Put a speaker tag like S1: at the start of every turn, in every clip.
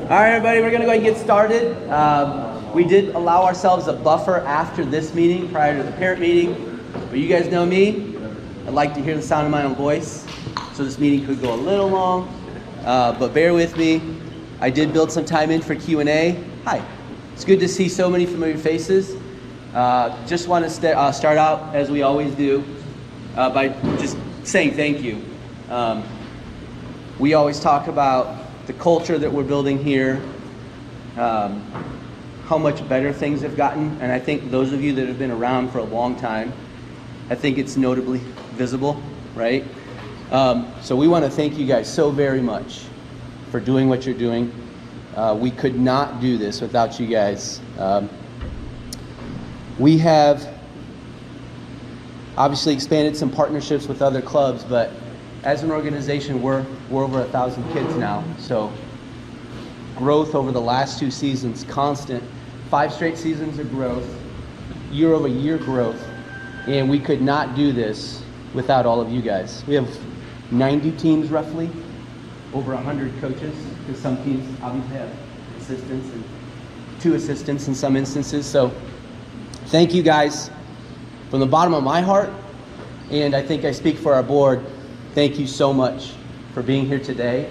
S1: All right, everybody, we're going to go ahead and get started. We did allow ourselves a buffer after this meeting, prior to the parent meeting. But you guys know me. I'd like to hear the sound of my own voice. So this meeting could go a little long, but bear with me. I did build some time in for Q&A. Hi. It's good to see so many familiar faces. Just want to start out, as we always do, by just saying thank you. We always talk about the culture that we're building here, how much better things have gotten, and I think those of you that have been around for a long time, I think it's notably visible, right? So we want to thank you guys so very much for doing what you're doing. We could not do this without you guys. We have obviously expanded some partnerships with other clubs, but as an organization, we're over 1,000 kids now. So growth over the last 2 seasons, constant. 5 straight seasons of growth, year-over-year growth, and we could not do this without all of you guys. We have 90 teams roughly, over 100 coaches, because some teams obviously have assistants and 2 assistants in some instances. So thank you guys from the bottom of my heart, and I think I speak for our board. Thank you so much for being here today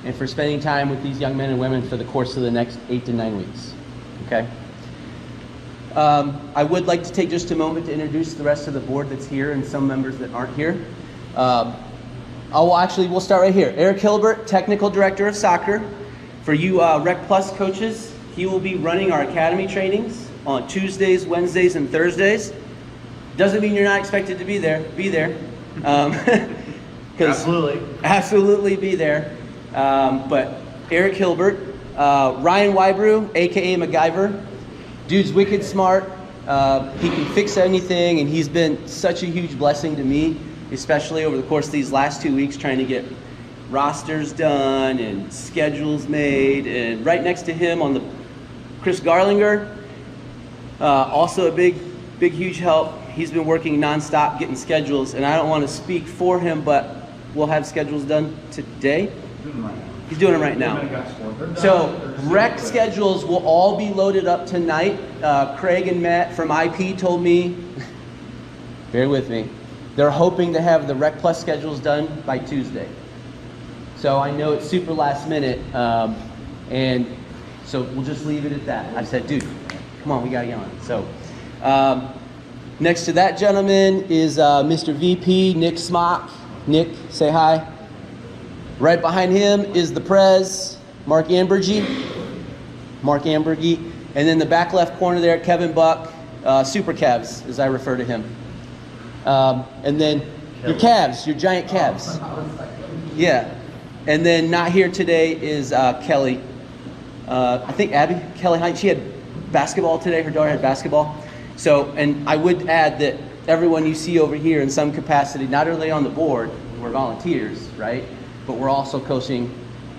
S1: and for spending time with these young men and women for the course of the next 8 to 9 weeks. Okay? I would like to take just a moment to introduce the rest of the board that's here and some members that aren't here. We'll start right here. Eric Hilbert, Technical Director of Soccer. For you Rec Plus coaches, he will be running our academy trainings on Tuesdays, Wednesdays, and Thursdays. Doesn't mean you're not expected to be there. Be there. Absolutely be there. But Eric Hilbert, Ryan Wybrew, aka MacGyver. Dude's wicked smart. He can fix anything, and he's been such a huge blessing to me, especially over the course of these last 2 weeks, trying to get rosters done and schedules made. And right next to him on the Chris Garlinger, also a big, huge help. He's been working nonstop getting schedules, and I don't want to speak for him, but we'll have schedules done today. He's doing it right now. So rec schedules will all be loaded up tonight. Craig and Matt from IP told me, bear with me, they're hoping to have the Rec Plus schedules done by Tuesday. So I know it's super last minute, and so we'll just leave it at that. I said, dude, come on, we gotta get on. So next to that gentleman is Mr. VP, Nick Smock. Nick, say hi. Right behind him is the Prez, Mark Ambergy. And then the back left corner there, Kevin Buck, Super Cavs, as I refer to him. And then your Cavs, your giant Cavs. Yeah. And then not here today is Kelly. I think Kelly Hines, she had basketball today. Her daughter had basketball. So, and I would add that everyone you see over here in some capacity, not only on the board, we're volunteers, right? But we're also coaching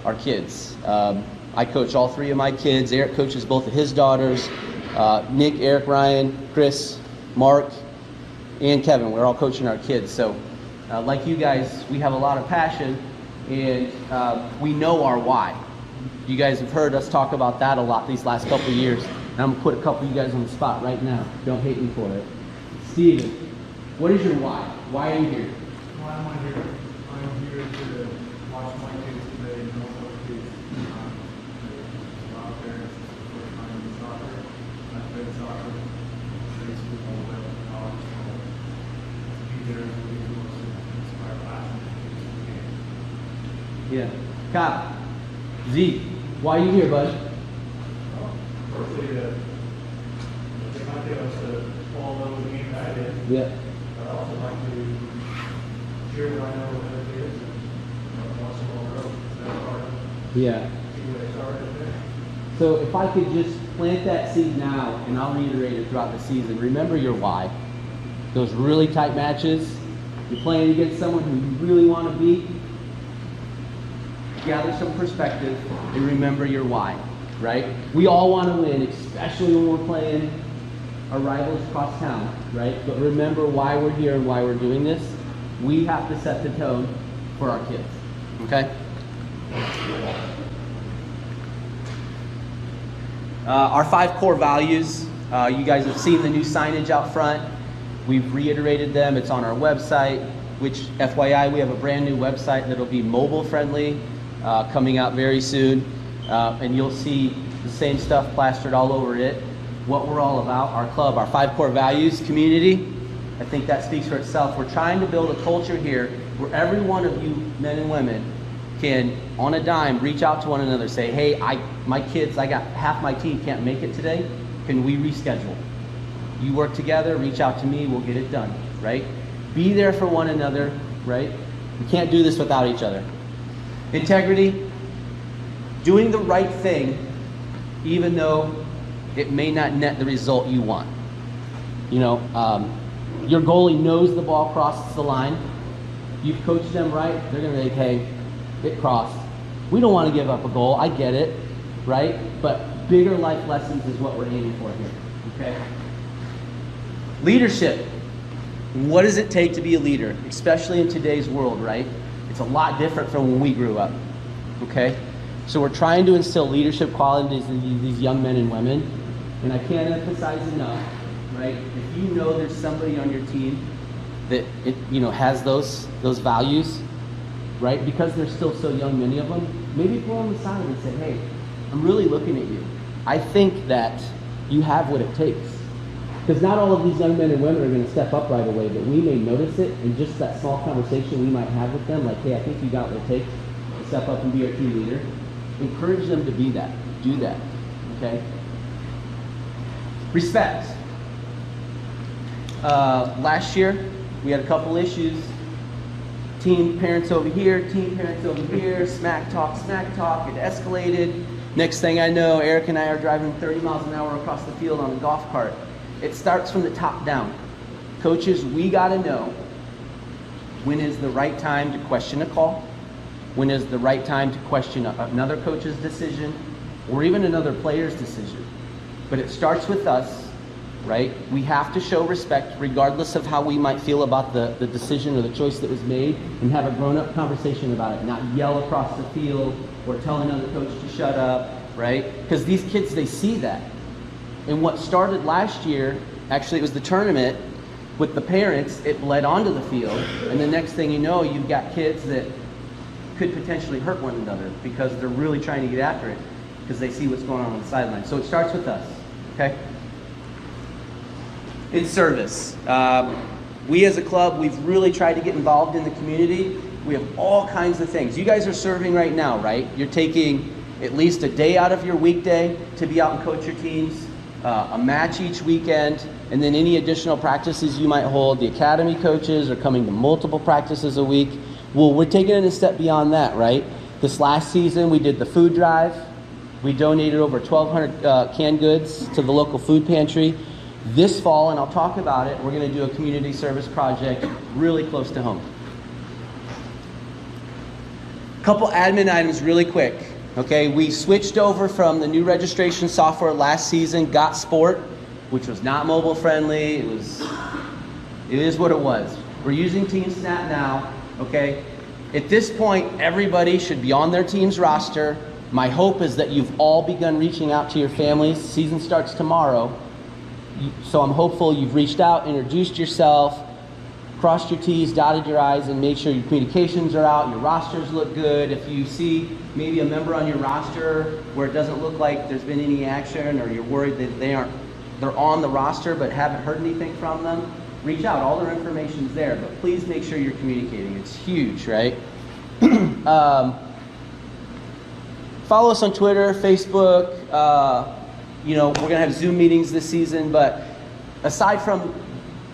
S1: our kids. I coach all 3 of my kids. Eric coaches both of his daughters. Nick, Eric, Ryan, Chris, Mark, and Kevin. We're all coaching our kids. So like you guys, we have a lot of passion, and we know our why. You guys have heard us talk about that a lot these last couple of years. And I'm going to put a couple of you guys on the spot right now. Don't hate me for it. Steven, what is your why? Why are you here?
S2: Why am I here? I'm here to watch my kids play and help other kids. Out there, first time in soccer. I played soccer, grade school, college, to be there and be able to inspire passion in the game.
S1: Yeah. Kyle, Zeke, why are you here, bud?
S2: Firstly, if my kid wants to follow the game that I did,
S1: Yeah.
S2: I'd also like to share what I know with other kids and watch them all grow. That's part of it.
S1: Yeah.
S2: See where they started there.
S1: So if I could just plant that seed now, and I'll reiterate it throughout the season, remember your why. Those really tight matches, you're playing against someone who you really want to beat, gather some perspective and remember your why, right? We all want to win, especially when we're playing our rivals across town, right? But remember why we're here and why we're doing this. We have to set the tone for our kids, okay? Our 5 core values, you guys have seen the new signage out front. We've reiterated them. It's on our website, which FYI, we have a brand new website that'll be mobile friendly, coming out very soon. And you'll see the same stuff plastered all over it. What we're all about, our club, our 5 core values, community. I think that speaks for itself. We're trying to build a culture here where every one of you men and women can, on a dime, reach out to one another, say, hey, my kids, I got half my team can't make it today. Can we reschedule? You work together, reach out to me, we'll get it done, right? Be there for one another, right? We can't do this without each other. Integrity, doing the right thing, even though it may not net the result you want. You know, your goalie knows the ball crosses the line. You've coached them right, they're gonna be like, hey, it crossed. We don't wanna give up a goal, I get it, right? But bigger life lessons is what we're aiming for here, okay? Leadership. What does it take to be a leader, especially in today's world, right? It's a lot different from when we grew up, okay? So we're trying to instill leadership qualities in these young men and women, and I can't emphasize enough, right? If you know there's somebody on your team that has those values, right? Because they're still so young, many of them, maybe pull on the side and say, hey, I'm really looking at you. I think that you have what it takes. Because not all of these young men and women are going to step up right away, but we may notice it in just that small conversation we might have with them, like, hey, I think you got what it takes to step up and be our team leader. Encourage them to be that, do that, okay? Respect. Last year, we had a couple issues. Team parents over here, team parents over here, smack talk, it escalated. Next thing I know, Eric and I are driving 30 miles an hour across the field on a golf cart. It starts from the top down. Coaches, we gotta know when is the right time to question a call, when is the right time to question another coach's decision, or even another player's decision. But it starts with us, right? We have to show respect regardless of how we might feel about the decision or the choice that was made, and have a grown-up conversation about it, not yell across the field or tell another coach to shut up, right? Because these kids, they see that. And what started last year, actually it was the tournament, with the parents, it bled onto the field, and the next thing you know, you've got kids that could potentially hurt one another because they're really trying to get after it because they see what's going on the sideline. So it starts with us, okay? In service. We as a club, we've really tried to get involved in the community. We have all kinds of things. You guys are serving right now, right? You're taking at least a day out of your weekday to be out and coach your teams. A match each weekend, and then any additional practices you might hold. The academy coaches are coming to multiple practices a week. Well, we're taking it a step beyond that, right? This last season, we did the food drive. We donated over 1,200 canned goods to the local food pantry. This fall, and I'll talk about it, we're going to do a community service project really close to home. Couple admin items really quick. Okay, we switched over from the new registration software last season, Got Sport, which was not mobile friendly. It is what it was. We're using Team Snap now, okay? At this point, everybody should be on their team's roster. My hope is that you've all begun reaching out to your families. Season starts tomorrow. So I'm hopeful you've reached out, introduced yourself, crossed your T's, dotted your I's, and made sure your communications are out, your rosters look good. If you see maybe a member on your roster where it doesn't look like there's been any action, or you're worried that they're on the roster but haven't heard anything from them, reach out. All their information's there, but please make sure you're communicating. It's huge, right? Follow us on Twitter, Facebook. We're gonna have Zoom meetings this season, but aside from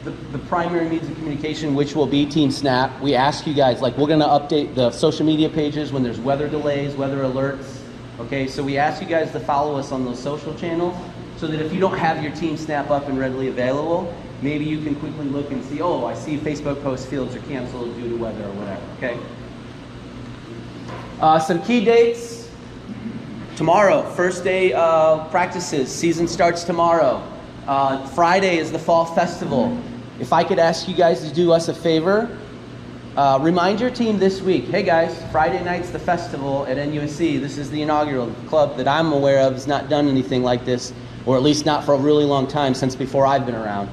S1: the primary means of communication, which will be Team Snap, we ask you guys, like, we're going to update the social media pages when there's weather delays, weather alerts, okay? So we ask you guys to follow us on those social channels so that if you don't have your Team Snap up and readily available, maybe you can quickly look and see, oh, I see Facebook post fields are canceled due to weather or whatever, okay? Some key dates. Tomorrow, first day of practices. Season starts tomorrow. Friday is the Fall Festival. If I could ask you guys to do us a favor, Remind your team this week, hey guys, Friday night's the festival at NUSC. This is the inaugural club that I'm aware of has not done anything like this, or at least not for a really long time, since before I've been around.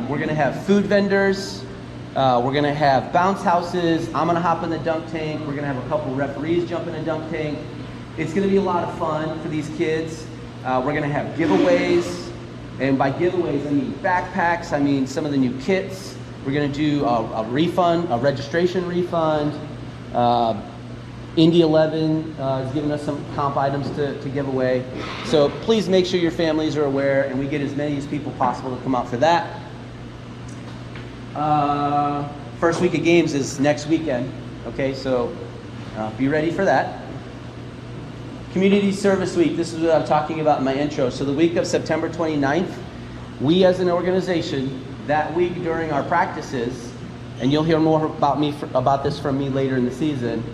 S1: We're going to have food vendors. We're going to have bounce houses. I'm going to hop in the dunk tank. We're going to have a couple referees jump in the dunk tank. It's going to be a lot of fun for these kids. We're going to have giveaways. And by giveaways, I mean backpacks. I mean some of the new kits. We're going to do a refund, a registration refund. Indy 11 is giving us some comp items to give away. So please make sure your families are aware, and we get as many as people possible to come out for that. First week of games is next weekend. Okay, so be ready for that. Community Service Week. This is what I'm talking about in my intro. So the week of September 29th, we as an organization, that week during our practices, and you'll hear more about this from me later in the season,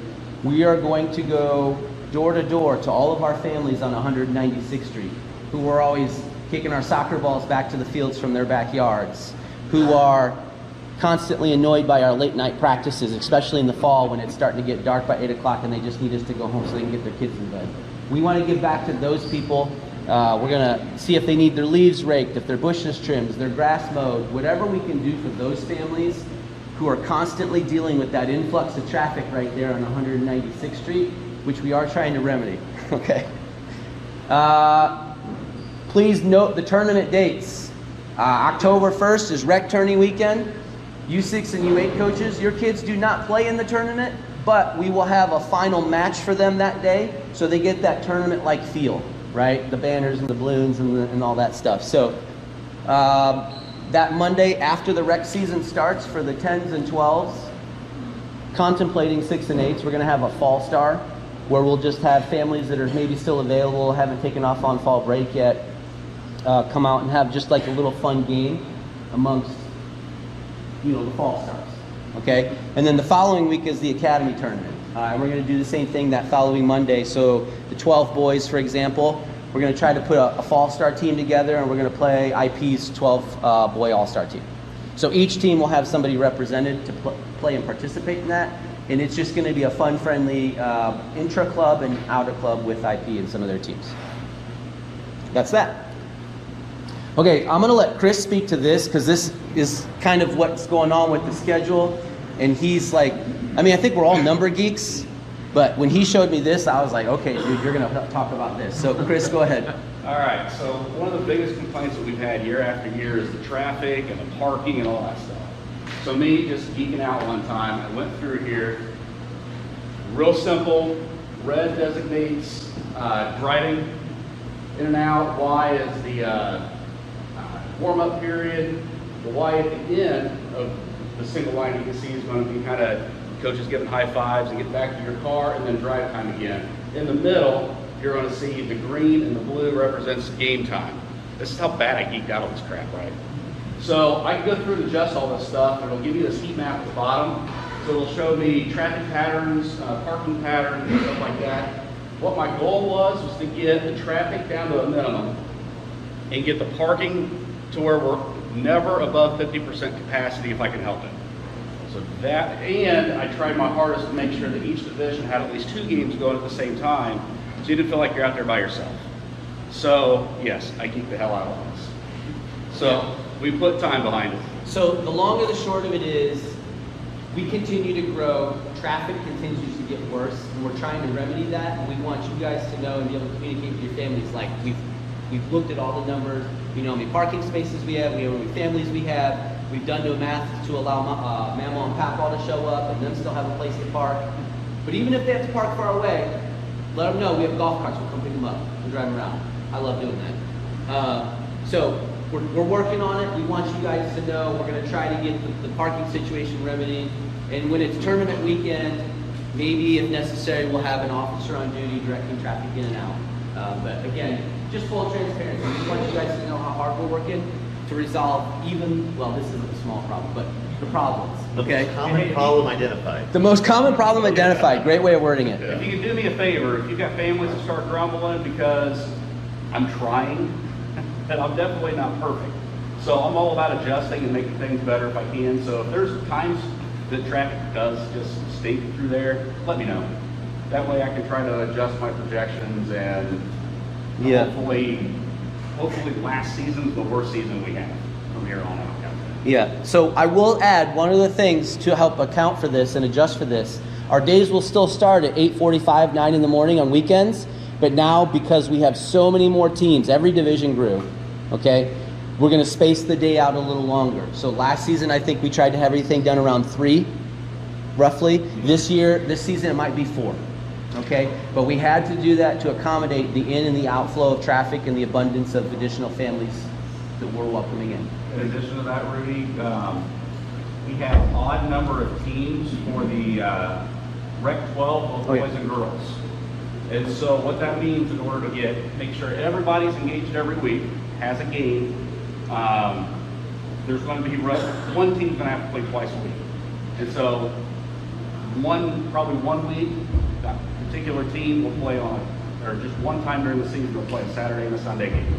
S1: we are going to go door to door to all of our families on 196th Street who are always kicking our soccer balls back to the fields from their backyards, who are constantly annoyed by our late night practices, especially in the fall when it's starting to get dark by 8 o'clock and they just need us to go home so they can get their kids in bed. We want to give back to those people. We're going to see if they need their leaves raked, if their bushes trimmed, their grass mowed, whatever we can do for those families who are constantly dealing with that influx of traffic right there on 196th Street, which we are trying to remedy. Okay. Please note the tournament dates. October 1st is rec tourney weekend. U6 and U8 coaches, your kids do not play in the tournament, but we will have a final match for them that day, so they get that tournament-like feel, right? The banners and the balloons and all that stuff. So that Monday after the rec season starts for the 10s and 12s, contemplating 6 and 8s, we're going to have a fall star where we'll just have families that are maybe still available, haven't taken off on fall break yet, come out and have just like a little fun game amongst, you know, the fall stars. Okay, and then the following week is the academy tournament. And we're going to do the same thing that following Monday. So the 12 boys, for example, we're going to try to put a fall star team together, and we're going to play IP's 12 boy all-star team. So each team will have somebody represented to play and participate in that. And it's just going to be a fun, friendly intra-club and outer-club with IP and some of their teams. That's that. Okay, I'm going to let Chris speak to this because this is kind of what's going on with the schedule. And he's like, I mean, I think we're all number geeks, but when he showed me this, I was like, okay, dude, you're going to talk about this. So Chris, go ahead.
S3: All right, so one of the biggest complaints that we've had year after year is the traffic and the parking and all that stuff. So me just geeking out one time, I went through here, real simple, red designates driving in and out, Y is the warm-up period, the Y at the end of the single line you can see is going to be kind of coaches giving high fives and get back to your car and then drive time again. In the middle, you're going to see the green and the blue represents game time. This is how bad I geeked out on this crap, right? So I can go through and adjust all this stuff, and it'll give you this heat map at the bottom. So it'll show me traffic patterns, parking patterns, and stuff like that. What my goal was to get the traffic down to a minimum and get the parking to where we're never above 50% capacity if I can help it. So that, and I tried my hardest to make sure that each division had at least 2 games going at the same time, so you didn't feel like you're out there by yourself. So yes, I geeked the hell out of this. So we put time behind it.
S1: So the long and the short of it is, we continue to grow, traffic continues to get worse, and we're trying to remedy that, and we want you guys to know and be able to communicate with your families. Like, we've looked at all the numbers, we know how many parking spaces we have, we know how many families we have, we've done no math to allow Mama and Papa to show up and them still have a place to park. But even if they have to park far away, let them know we have golf carts, we'll come pick them up and drive them around. I love doing that. So we're working on it. We want you guys to know we're going to try to get the parking situation remedied. And when it's tournament weekend, maybe if necessary, we'll have an officer on duty directing traffic in and out. But again, just full transparency. We want you guys to know how hard we're working to resolve even, well, this isn't a small problem, but the problems. Okay?
S4: The most common problem identified.
S1: The most common problem identified. Great way of wording it.
S3: If you can do me a favor, if you've got families that start grumbling because I'm trying, and I'm definitely not perfect. So I'm all about adjusting and making things better if I can. So if there's times the traffic does just stink through there, let me know. That way I can try to adjust my projections and
S1: Yeah.
S3: hopefully last season's the worst season we have from here on out.
S1: Yeah, so I will add one of the things to help account for this and adjust for this. Our days will still start at 8:45, 9 in the morning on weekends, but now because we have so many more teams, every division grew, okay, we're going to space the day out a little longer. So last season, I think we tried to have everything done around 3, roughly. This season, it might be 4, okay? But we had to do that to accommodate the in and the outflow of traffic and the abundance of additional families that we're welcoming in.
S3: In addition to that, Rudy, we have odd number of teams for the Rec 12, both boys and girls. And so what that means in order to make sure everybody's engaged every week, has a game, there's going to be one team's going to have to play twice a week. And so probably one week, that particular team will play or just one time during the season, they'll play a Saturday and a Sunday game.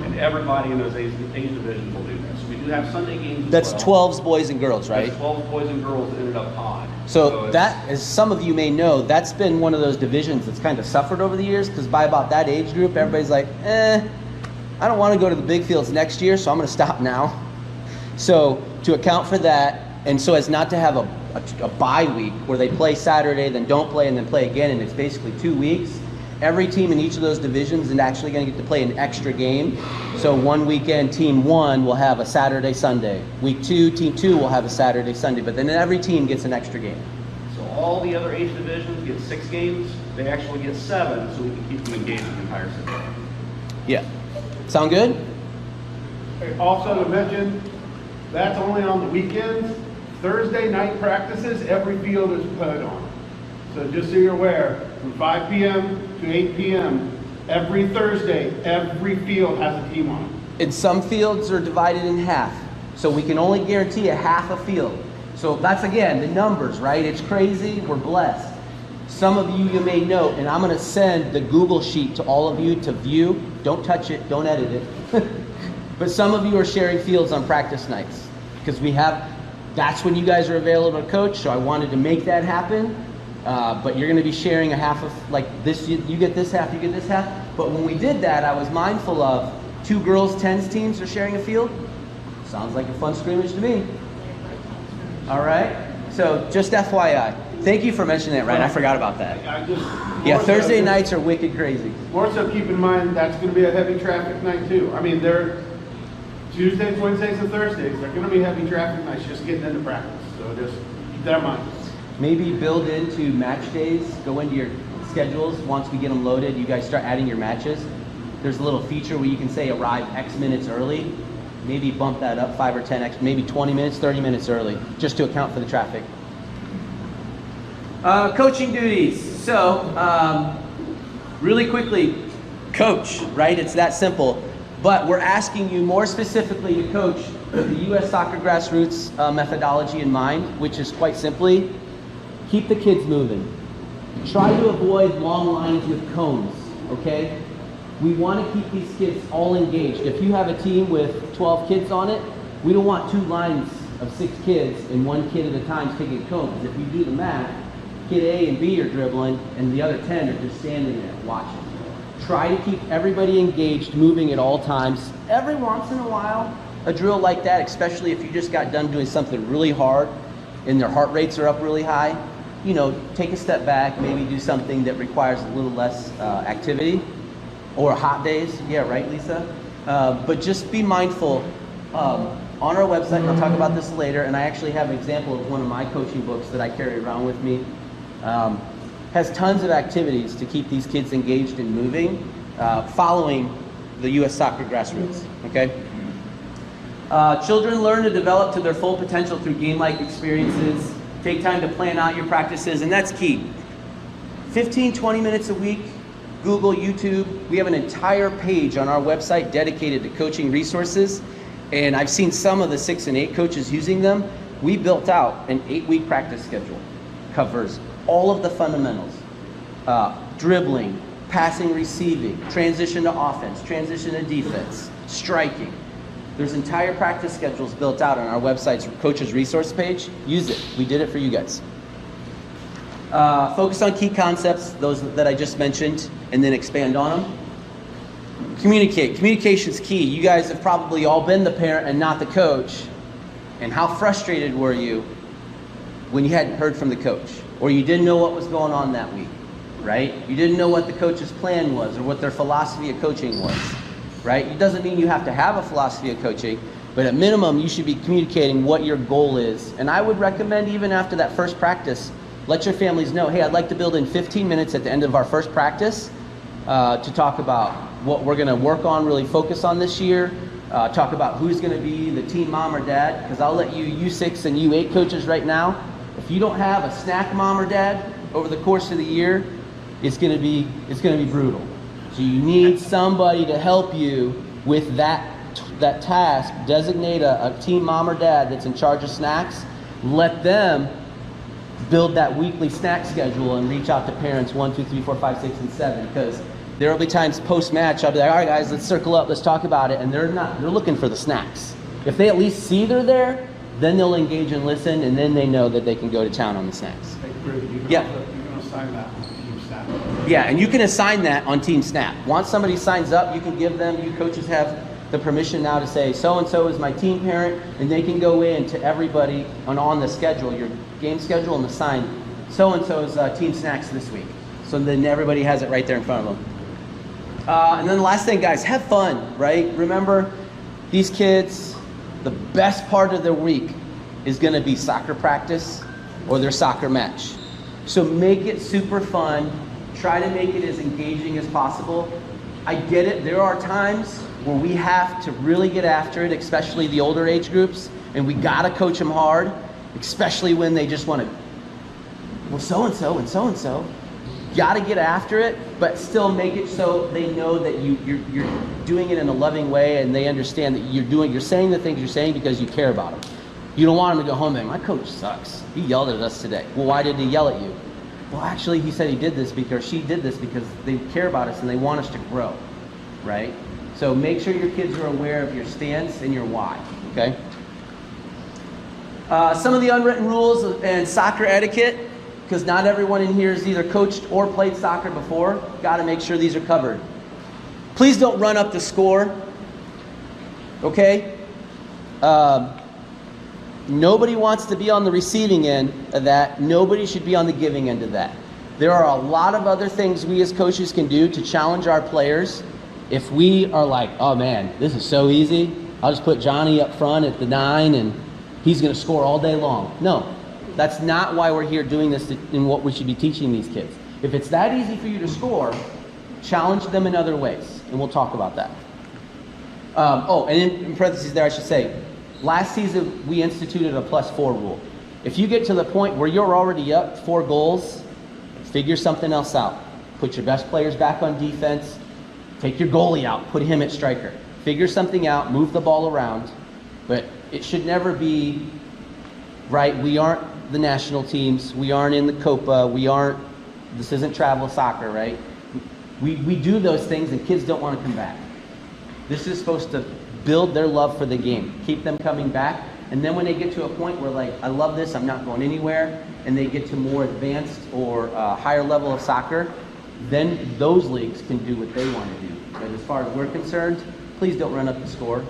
S3: And everybody in those age divisions will do that. So we do have Sunday games
S1: That's
S3: as well.
S1: 12's boys and girls, right?
S3: That's 12 boys and girls ended up odd.
S1: So that, as some of you may know, that's been one of those divisions that's kind of suffered over the years, because by about that age group, everybody's like, I don't want to go to the big fields next year, so I'm going to stop now. So to account for that, and so as not to have a bye week where they play Saturday, then don't play, and then play again, and it's basically 2 weeks, every team in each of those divisions is actually going to get to play an extra game. So one weekend, team 1 will have a Saturday, Sunday. Week 2, team 2 will have a Saturday, Sunday. But then every team gets an extra game.
S3: So all the other age divisions get 6 games. They actually get 7, so we can keep them engaged the entire season.
S1: Yeah. Sound good?
S2: Also to mention, that's only on the weekends. Thursday night practices, every field is put on. So just so you're aware, from 5 p.m. to 8 p.m., every Thursday, every field has a team on it.
S1: And some fields are divided in half. So we can only guarantee a half a field. So that's, again, the numbers, right? It's crazy. We're blessed. Some of you may know, and I'm going to send the Google sheet to all of you to view. Don't touch it. Don't edit it. But some of you are sharing fields on practice nights because that's when you guys are available to coach. So I wanted to make that happen. But you're going to be sharing a half of, like this, you get this half, you get this half. But when we did that, I was mindful of 2 girls' 10s teams are sharing a field. Sounds like a fun scrimmage to me. All right. So just FYI. Thank you for mentioning that, Ryan. I forgot about that. Yeah, Thursday nights are wicked crazy.
S2: More so keep in mind, that's going to be a heavy traffic night too. I mean, they're Tuesdays, Wednesdays, and Thursdays. They're going to be heavy traffic nights just getting into practice. So just keep that in mind.
S1: Maybe build into match days, go into your schedules. Once we get them loaded, you guys start adding your matches. There's a little feature where you can say arrive X minutes early. Maybe bump that up 5 or 10 X, maybe 20 minutes, 30 minutes early, just to account for the traffic. Coaching duties. So really quickly, coach, right? It's that simple. But we're asking you more specifically to coach with the U.S. Soccer Grassroots methodology in mind, which is quite simply, keep the kids moving. Try to avoid long lines with cones, okay? We want to keep these kids all engaged. If you have a team with 12 kids on it, we don't want 2 lines of 6 kids and 1 kid at a time taking cones. If you do the math, kid A and B are dribbling and the other 10 are just standing there watching. Try to keep everybody engaged, moving at all times. Every once in a while, a drill like that, especially if you just got done doing something really hard and their heart rates are up really high, you know, take a step back, maybe do something that requires a little less activity. Or hot days, yeah, right, Lisa? But just be mindful. On our website, and I'll talk about this later, and I actually have an example of one of my coaching books that I carry around with me. Has tons of activities to keep these kids engaged and moving, following the U.S. Soccer Grassroots, okay? Children learn to develop to their full potential through game-like experiences. Take time to plan out your practices, and that's key. 15, 20 minutes a week, Google, YouTube. We have an entire page on our website dedicated to coaching resources, and I've seen some of the 6 and 8 coaches using them. We built out an 8-week practice schedule. Covers all of the fundamentals. Dribbling, passing, receiving, transition to offense, transition to defense, striking. There's entire practice schedules built out on our website's coach's resource page. Use it. We did it for you guys. Focus on key concepts, those that I just mentioned, and then expand on them. Communicate. Communication's key. You guys have probably all been the parent and not the coach. And how frustrated were you when you hadn't heard from the coach, or you didn't know what was going on that week, right? You didn't know what the coach's plan was or what their philosophy of coaching was, right? It doesn't mean you have to have a philosophy of coaching, but at minimum, you should be communicating what your goal is. And I would recommend, even after that first practice, let your families know, hey, I'd like to build in 15 minutes at the end of our first practice to talk about what we're going to work on, really focus on this year, talk about who's going to be the team mom or dad, because I'll let you U6 and U8 coaches right now, if you don't have a snack mom or dad over the course of the year, it's going to be brutal. So you need somebody to help you with that task. Designate a team mom or dad that's in charge of snacks. Let them build that weekly snack schedule and reach out to parents 1, 2, 3, 4, 5, 6, and 7, because there will be times post-match I'll be like, all right guys, let's circle up, let's talk about it, and they're looking for the snacks. If they at least see they're there, then they'll engage and listen, and then they know that they can go to town on the snacks.
S2: You
S1: Yeah.
S2: can assign that on Team Snap.
S1: Yeah, and you can assign that on Team Snap. Once somebody signs up, you can give them, you coaches have the permission now to say, so-and-so is my team parent, and they can go in to everybody on the schedule, your game schedule, and assign so-and-so's team snacks this week. So then everybody has it right there in front of them. And then the last thing, guys, have fun, right? Remember, these kids, the best part of their week is going to be soccer practice or their soccer match. So make it super fun. Try to make it as engaging as possible. I get it. There are times where we have to really get after it, especially the older age groups, and we got to coach them hard, especially when they just want to, well, so-and-so and so-and-so. Got to get after it, but still make it so they know that you're doing it in a loving way, and they understand that you're saying the things you're saying because you care about them. You don't want them to go home and, my coach sucks. He yelled at us today. Well, why did he yell at you? Well, actually, he said he did this because she did this because they care about us and they want us to grow, right? So make sure your kids are aware of your stance and your why, okay? Some of the unwritten rules and soccer etiquette, because not everyone in here has either coached or played soccer before. Got to make sure these are covered. Please don't run up the score, okay? Nobody wants to be on the receiving end of that. Nobody should be on the giving end of that. There are a lot of other things we as coaches can do to challenge our players. If we are like, oh man, this is so easy, I'll just put Johnny up front at the 9 and he's going to score all day long. No. That's not why we're here doing this and what we should be teaching these kids. If it's that easy for you to score, challenge them in other ways, and we'll talk about that. And in parentheses there, I should say, last season we instituted a +4 rule. If you get to the point where you're already up 4 goals, figure something else out. Put your best players back on defense. Take your goalie out. Put him at striker. Figure something out. Move the ball around. But it should never be, right, we aren't the national teams, we aren't in the Copa, this isn't travel soccer, right? We do those things and kids don't want to come back. This is supposed to build their love for the game, keep them coming back, and then when they get to a point where like, I love this, I'm not going anywhere, and they get to more advanced or higher level of soccer, then those leagues can do what they want to do. But as far as we're concerned, please don't run up the score.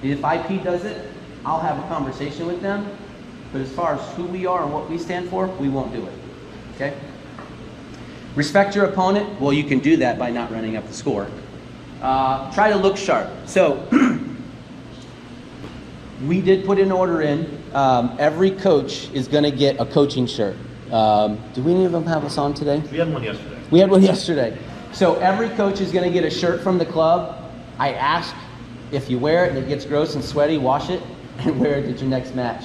S1: If IP does it, I'll have a conversation with them. But as far as who we are and what we stand for, we won't do it, okay? Respect your opponent. Well, you can do that by not running up the score. Try to look sharp. So we did put an order in. Every coach is going to get a coaching shirt. Do any of them have us on today?
S4: We had one yesterday.
S1: We had one yesterday. So every coach is going to get a shirt from the club. I ask if you wear it and it gets gross and sweaty, wash it and wear it at your next match.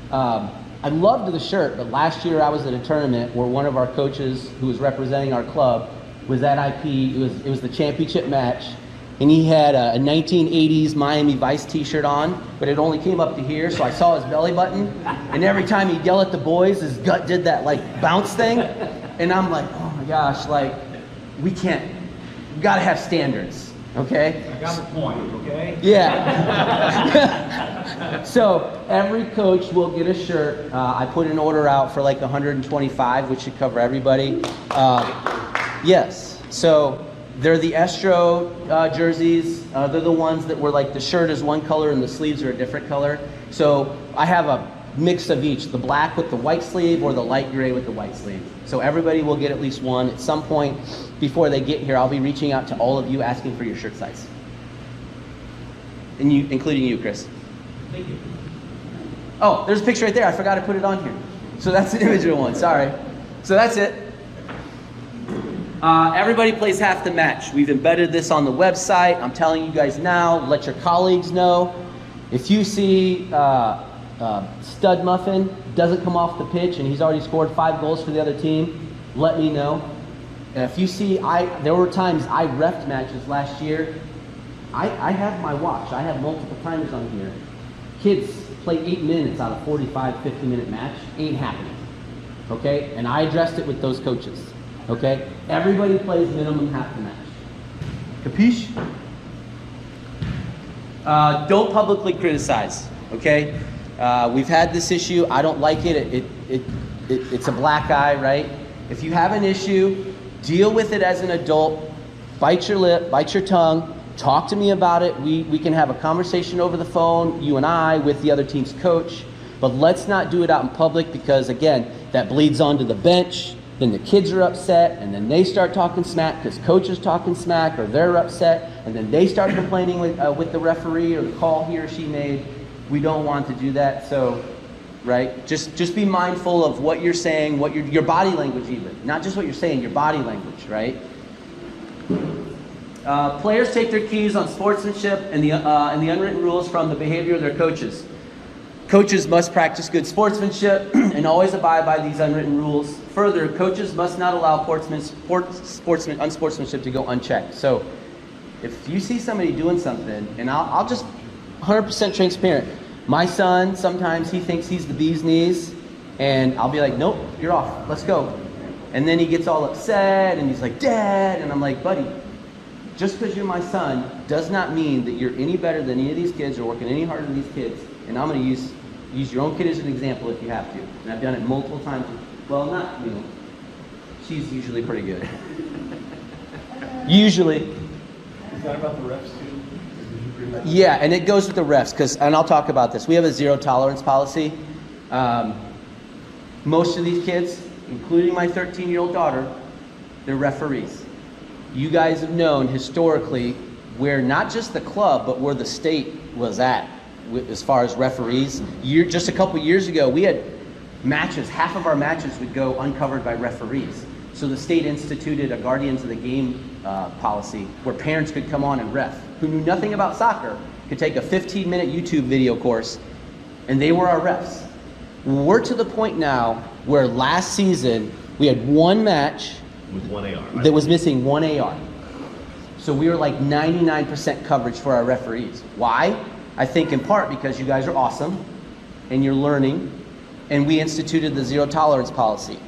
S1: I loved the shirt, but last year I was at a tournament where one of our coaches who was representing our club was at IP. It was the championship match, and he had a 1980s Miami Vice t-shirt on, but it only came up to here, so I saw his belly button, and every time he'd yell at the boys, his gut did that like bounce thing, and I'm like, oh my gosh, like we gotta have standards. Okay?
S3: I got the point, okay?
S1: Yeah. So every coach will get a shirt. I put an order out for like 125, which should cover everybody. Yes. So they're the Estro jerseys. They're the ones that were like the shirt is one color and the sleeves are a different color. So I have a mix of each, the black with the white sleeve or the light gray with the white sleeve. So everybody will get at least one. At some point before they get here, I'll be reaching out to all of you asking for your shirt size. And you, including you, Chris.
S3: Thank you.
S1: Oh, there's a picture right there. I forgot to put it on here. So that's an individual one, sorry. So that's it. Everybody plays half the match. We've embedded this on the website. I'm telling you guys now, let your colleagues know. If you see Stud Muffin doesn't come off the pitch and he's already scored 5 goals for the other team, let me know. If you see, there were times I refed matches last year. I have my watch. I have multiple timers on here. Kids play 8 minutes out of 45, 50-minute match. Ain't happening. Okay? And I addressed it with those coaches. Okay? Everybody plays minimum half the match. Capiche? Don't publicly criticize. Okay? We've had this issue. I don't like it. It's a black eye, right? If you have an issue, deal with it as an adult. Bite your lip, bite your tongue. Talk to me about it. We can have a conversation over the phone, you and I, with the other team's coach. But let's not do it out in public because, again, that bleeds onto the bench. Then the kids are upset, and then they start talking smack because coach is talking smack, or they're upset, and then they start complaining with the referee or the call he or she made. We don't want to do that. So, right? Just be mindful of what you're saying, what your body language even, not just what you're saying, your body language, right? Players take their cues on sportsmanship and the unwritten rules from the behavior of their coaches. Coaches must practice good sportsmanship and always abide by these unwritten rules. Further, coaches must not allow unsportsmanship to go unchecked. So, if you see somebody doing something, and I'll just 100% transparent. My son, sometimes he thinks he's the bee's knees, and I'll be like, nope, you're off, let's go. And then he gets all upset, and he's like, Dad, and I'm like, buddy, just because you're my son does not mean that you're any better than any of these kids or working any harder than these kids. And I'm going to use your own kid as an example if you have to. And I've done it multiple times. Well, not, she's usually pretty good. Usually.
S2: Is that about the refs too?
S1: Yeah, and it goes with the refs, and I'll talk about this. We have a zero tolerance policy. Most of these kids, including my 13-year-old daughter, they're referees. You guys have known historically where not just the club, but where the state was at as far as referees. Just a couple years ago, we had matches, half of our matches would go uncovered by referees. So the state instituted a Guardians of the Game policy where parents could come on and ref, who knew nothing about soccer, could take a 15-minute YouTube video course, and they were our refs. We're to the point now where last season we had one match
S4: With 1 AR. Right?
S1: that was missing 1 AR. So we were like 99% coverage for our referees. Why? I think in part because you guys are awesome and you're learning, and we instituted the zero tolerance policy.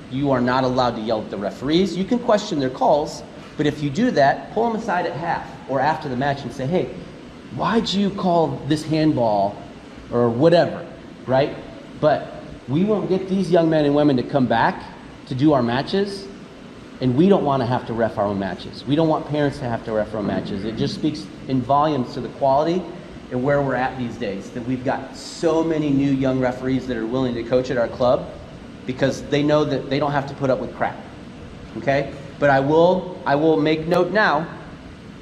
S1: You are not allowed to yell at the referees. You can question their calls, but if you do that, pull them aside at half or after the match and say, hey, why'd you call this handball or whatever, right? But we won't get these young men and women to come back to do our matches, and we don't want to have to ref our own matches. We don't want parents to have to ref our own matches. It just speaks in volumes to the quality and where we're at these days, that we've got so many new young referees that are willing to coach at our club because they know that they don't have to put up with crap, okay? But I will make note now,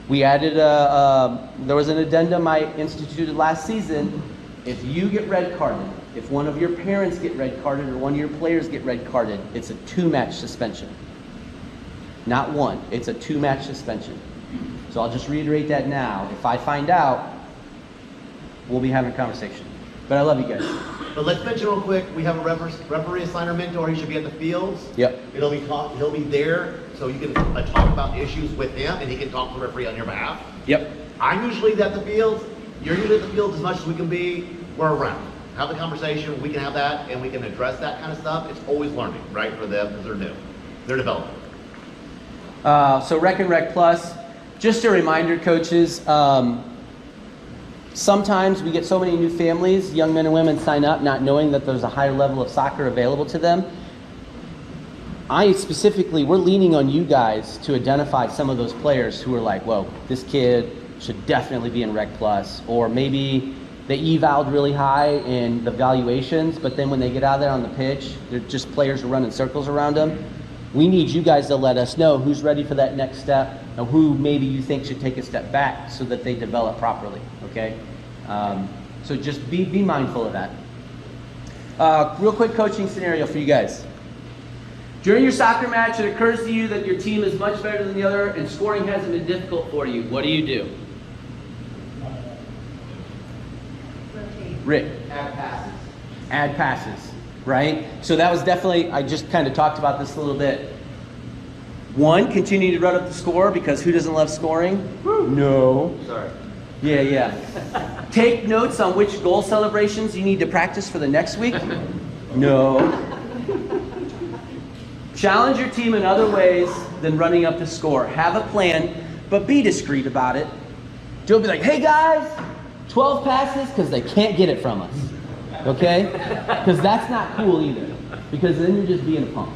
S1: we added there was an addendum I instituted last season. If you get red carded, if one of your parents get red carded or one of your players get red carded, it's a 2-match suspension. Not one, it's a 2-match suspension. So I'll just reiterate that now. If I find out, we'll be having a conversation. But I love you guys.
S4: But let's mention real quick, we have a referee assigner mentor. He should be at the fields.
S1: Yep.
S4: He'll be there, so you can talk about issues with him, and he can talk to the referee on your behalf.
S1: Yep.
S4: I'm usually at the fields. You're usually at the fields as much as we can be. We're around. Have the conversation. We can have that, and we can address that kind of stuff. It's always learning, right, for them because they're new. They're developing.
S1: So Rec and Rec Plus, Just a reminder, coaches, sometimes we get so many new families, young men and women sign up not knowing that there's a higher level of soccer available to them. We're leaning on you guys to identify some of those players who are like, whoa, this kid should definitely be in Rec Plus, or maybe they eval'd really high in the valuations, but then when they get out there on the pitch, they're just players who run in circles around them. We need you guys to let us know who's ready for that next step and who maybe you think should take a step back so that they develop properly, okay? So just be mindful of that. Real quick coaching scenario for you guys. During your soccer match, it occurs to you that your team is much better than the other and scoring hasn't been difficult for you. What do? Rick. Add passes, right? So that was definitely, I just kind of talked about this a little bit. One, continue to run up the score, because who doesn't love scoring? No.
S3: Sorry.
S1: Yeah. Take notes on which goal celebrations you need to practice for the next week. No. Challenge your team in other ways than running up the score. Have a plan, but be discreet about it. Don't be like, hey guys, 12 passes, because they can't get it from us. Okay? Because that's not cool either. Because then you're just being a punk.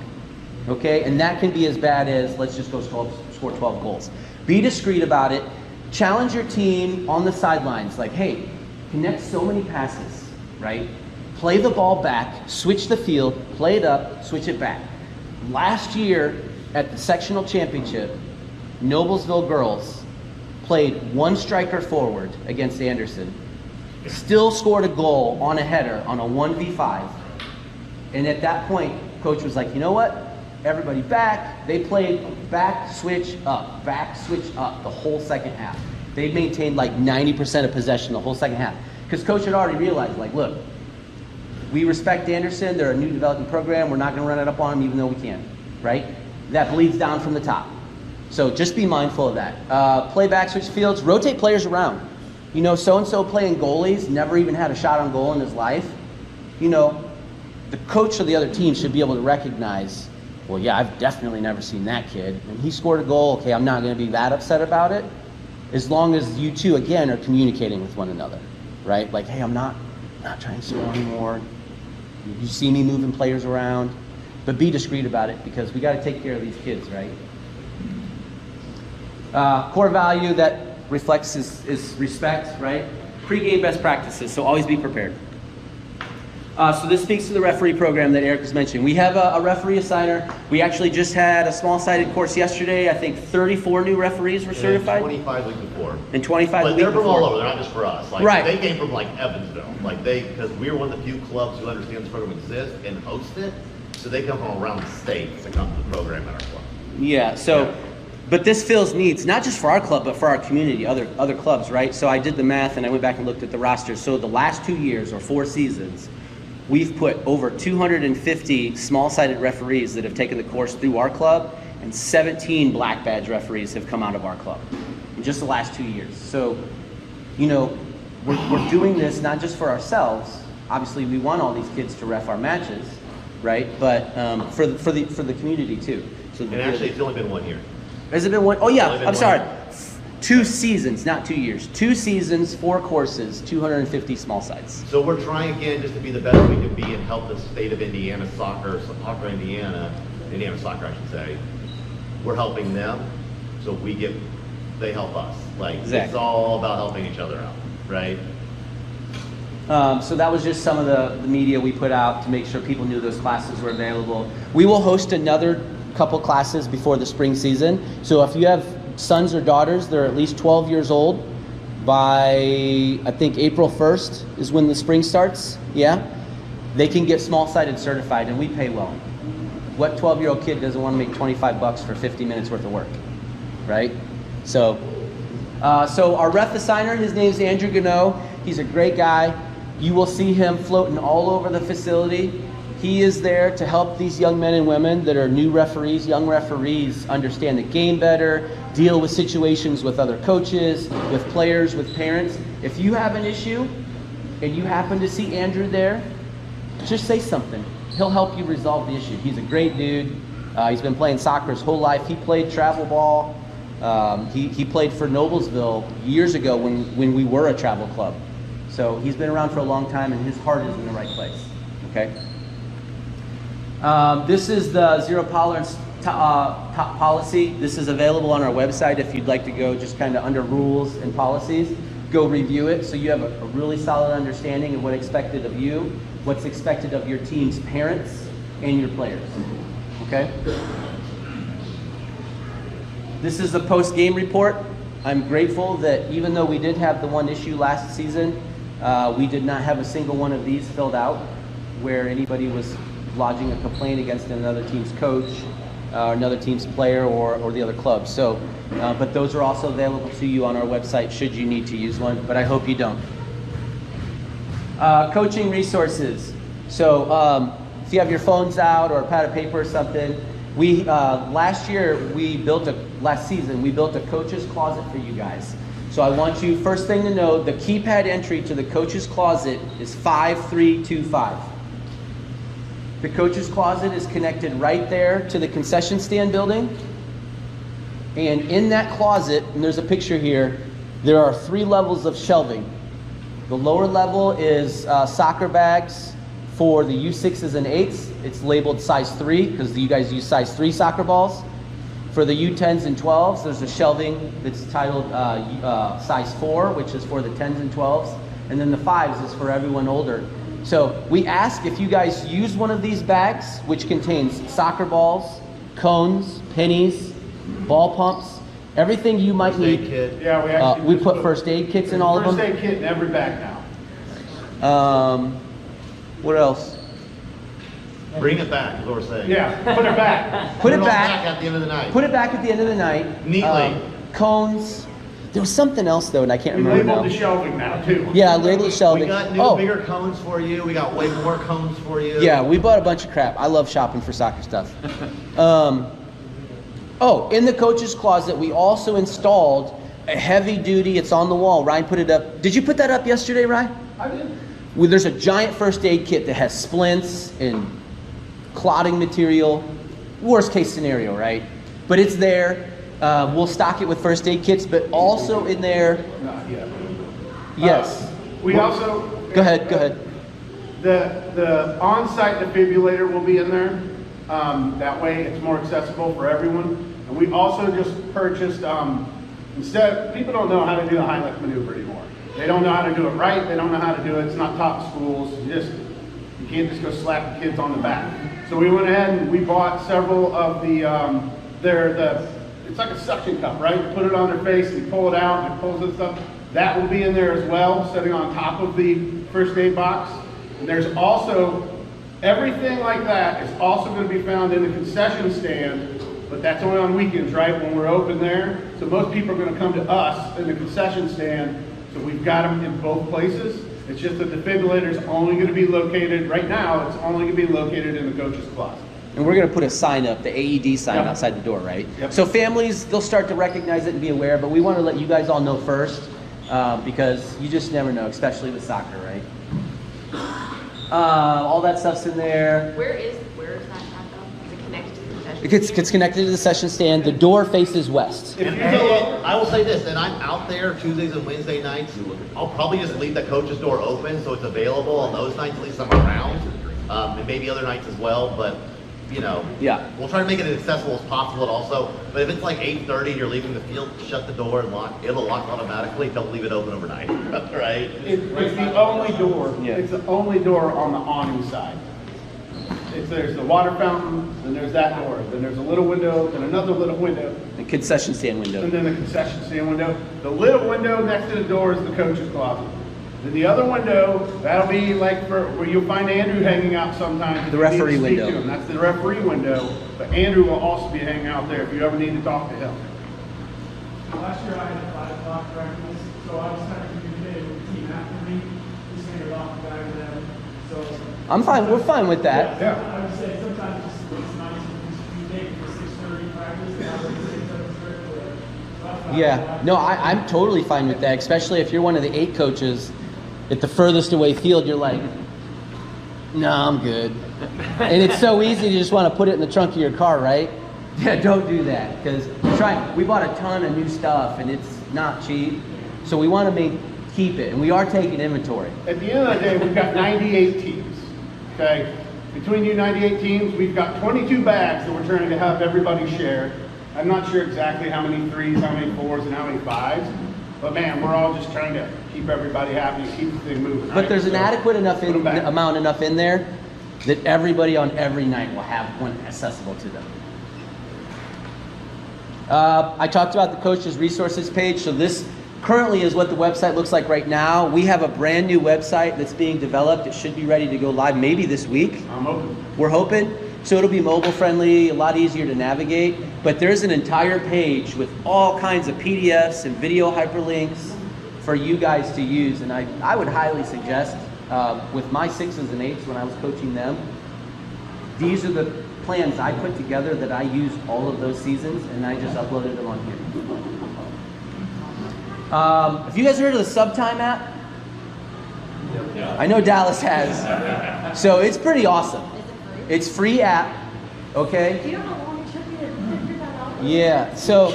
S1: Okay? And that can be as bad as, let's just go score 12 goals. Be discreet about it. Challenge your team on the sidelines. Like, hey, connect so many passes, right? Play the ball back, switch the field, play it up, switch it back. Last year at the sectional championship, Noblesville girls played one striker forward against Anderson, still scored a goal on a header on a 1v5. And at that point, coach was like, you know what? Everybody back. They played back, switch up the whole second half. They maintained like 90% of possession the whole second half. Because coach had already realized, like, look, we respect Anderson. They're a new development program. We're not going to run it up on them even though we can, right? That bleeds down from the top. So just be mindful of that. Play back, switch fields, rotate players around. You know, so-and-so playing goalies, never even had a shot on goal in his life. You know, the coach of the other team should be able to recognize, well, yeah, I've definitely never seen that kid. And he scored a goal, okay, I'm not going to be that upset about it. As long as you two, again, are communicating with one another, right? Like, hey, I'm not trying to score anymore. You see me moving players around. But be discreet about it, because we got to take care of these kids, right? Core value that reflects is respect, right? Pre-game best practices, so always be prepared. So this speaks to the referee program that Eric was mentioning. We have a referee assigner. We actually just had a small-sided course yesterday. I think 34 new referees were certified.
S4: 25 the week before.
S1: And 25
S4: But
S1: the week
S4: they're from
S1: before.
S4: all over. They're not just for us. Like,
S1: Right.
S4: They came from like Evansville. Like because we're one of the few clubs who understand this program exists and host it. So they come from around the state to come to the program at our club.
S1: Yeah, so, but this fills needs, not just for our club, but for our community, other clubs, right? So I did the math and I went back and looked at the roster. So the last 2 years or 4 seasons, we've put over 250 small-sided referees that have taken the course through our club, and 17 black badge referees have come out of our club in just the last 2 years. So, you know, we're doing this not just for ourselves. Obviously, we want all these kids to ref our matches, right? But for the community too. So
S4: And actually, it's only been 1 year.
S1: has it been one? Oh yeah,
S4: Only been
S1: I'm
S4: one
S1: sorry.
S4: year.
S1: 2 seasons, not 2 years. 2 seasons, 4 courses, 250 small sides.
S4: So we're trying again just to be the best we can be and help the state of Indiana soccer, Indiana soccer, I should say. We're helping them, so they help us. Like
S1: Exactly.
S4: It's all about helping each other out, right?
S1: So that was just some of the media we put out to make sure people knew those classes were available. We will host another couple classes before the spring season. So if you have sons or daughters, they're at least 12 years old. By, I think, April 1st is when the spring starts. Yeah? They can get small-sided certified, and we pay well. What 12-year-old kid doesn't want to make $25 for 50 minutes worth of work? Right? So our ref assigner, his name's Andrew Gano. He's a great guy. You will see him floating all over the facility. He is there to help these young men and women that are new referees, young referees, understand the game better, deal with situations with other coaches, with players, with parents. If you have an issue and you happen to see Andrew there, just say something. He'll help you resolve the issue. He's a great dude. He's been playing soccer his whole life. He played travel ball He played for Noblesville years ago when we were a travel club. So he's been around for a long time, and his heart is in the right place. Okay. This is the zero tolerance top policy. This is available on our website if you'd like to go just kind of under rules and policies. Go review it so you have a really solid understanding of what's expected of you, what's expected of your team's parents and your players. Okay? This is the post-game report. I'm grateful that even though we did have the one issue last season, we did not have a single one of these filled out where anybody was lodging a complaint against another team's coach, another team's player, or the other club. So, but those are also available to you on our website should you need to use one, but I hope you don't. Coaching resources. So if you have your phones out or a pad of paper or something, last season we built a coach's closet for you guys. So I want you, first thing to know, the keypad entry to the coach's closet is 5325. The coach's closet is connected right there to the concession stand building. And in that closet, and there's a picture here, there are 3 levels of shelving. The lower level is soccer bags for the U6s and 8s. It's labeled size 3 because you guys use size 3 soccer balls. For the U10s and 12s, there's a shelving that's titled size 4, which is for the 10s and 12s. And then the 5s is for everyone older. So we ask if you guys use one of these bags, which contains soccer balls, cones, pennies, ball pumps, everything you might need.
S4: Kit.
S2: Yeah, we actually
S1: we put first aid kits in all of them.
S2: First aid kit in every bag now.
S1: What else?
S4: Bring it back, is what we're saying.
S2: Yeah, put it back.
S1: Put it
S4: all
S1: back
S4: at the end of the night.
S1: Put it back at the end of the night.
S4: Neatly.
S1: Cones. There was something else though, and I can't
S2: We
S1: remember
S2: labeled
S1: now.
S2: the shelving now too.
S1: Yeah, label the shelving.
S4: We got new, bigger cones for you. We got way more cones for you.
S1: Yeah, we bought a bunch of crap. I love shopping for soccer stuff. In the coach's closet, we also installed a heavy duty, it's on the wall. Ryan put it up. Did you put that up yesterday, Ryan?
S2: I did.
S1: Well, there's a giant first aid kit that has splints and clotting material. Worst case scenario, right? But it's there. We'll stock it with first aid kits, but also in there.
S2: Not yet.
S1: Yes.
S2: We also.
S1: Go ahead.
S2: The on-site defibrillator will be in there. That way it's more accessible for everyone. And we also just purchased, people don't know how to do the high-lift maneuver anymore. They don't know how to do it right. They don't know how to do it. It's not top schools. You can't just go slap the kids on the back. So we went ahead and we bought several of it's like a suction cup, right? You put it on their face, and you pull it out, and it pulls this up. That will be in there as well, sitting on top of the first aid box. And there's also, everything like that is also going to be found in the concession stand, but that's only on weekends, right? When we're open there. So most people are going to come to us in the concession stand. So we've got them in both places. It's just that the defibrillator is only going to be located, right now, it's only going to be located in the coach's closet.
S1: And we're going to put a sign up, the AED sign outside the door, right?
S2: Yep.
S1: So families, they'll start to recognize it and be aware, but we want to let you guys all know first because you just never know, especially with soccer, right? All that stuff's in there.
S5: Where is that at though? Is it connected to the concession?
S1: It's connected to the session stand. The door faces west.
S4: And I will say this, and I'm out there Tuesdays and Wednesday nights. I'll probably just leave the coach's door open so it's available on those nights, at least I'm around. And maybe other nights as well, but we'll try to make it as accessible as possible also. But if it's like 8:30 and you're leaving the field, shut the door and it'll lock automatically. Don't leave it open overnight, right?
S2: It's the only door.
S1: Yeah.
S2: It's the only door on the awning side. There's the water fountain, then there's that door, then there's a little window, then another little window,
S1: The concession stand window.
S2: and then the concession stand window. The little window next to the door is the coach's closet. Then the other window, that'll be like where you'll find Andrew hanging out sometimes. if
S1: The
S2: you need to
S1: referee
S2: speak to
S1: window.
S2: him. That's the referee window, but Andrew will also be hanging out there if you ever need to talk to him.
S6: Last year I had 5 o'clock practice, so I was trying to communicate with the team after me, just handed off the guy to them. So
S1: I'm fine. We're fine with that.
S2: Yeah.
S6: I would say sometimes it's nice to communicate for 6:30 practice, and I would say 7:30.
S1: Yeah. No, I'm totally fine with that, especially if you're one of the 8 coaches at the furthest away field. You're like, no, I'm good. And it's so easy to just want to put it in the trunk of your car, right? Yeah, don't do that, because we bought a ton of new stuff and it's not cheap. So we want to keep it, and we are taking inventory.
S2: At the end of the day, we've got 98 teams, okay? Between you 98 teams, we've got 22 bags that we're trying to have everybody share. I'm not sure exactly how many 3s, how many 4s, and how many 5s, but man, we're all just trying to keep everybody happy and keep the thing moving.
S1: But
S2: right?
S1: there's an
S2: So,
S1: adequate enough
S2: put 'em back.
S1: amount in there that everybody on every night will have one accessible to them. I talked about the coaches resources page. So this currently is what the website looks like right now. We have a brand new website that's being developed. It should be ready to go live maybe this week.
S2: I'm open.
S1: We're hoping. So it'll be mobile friendly, a lot easier to navigate. But there's an entire page with all kinds of PDFs and video hyperlinks for you guys to use. And I would highly suggest, with my 6s and 8s when I was coaching them, these are the plans I put together that I used all of those seasons, and I just uploaded them on here. Have you guys heard of the Subtime app? I know Dallas has. So it's pretty awesome. It's free app, okay?
S5: You don't know how long it took you to figure that out?
S1: Yeah, so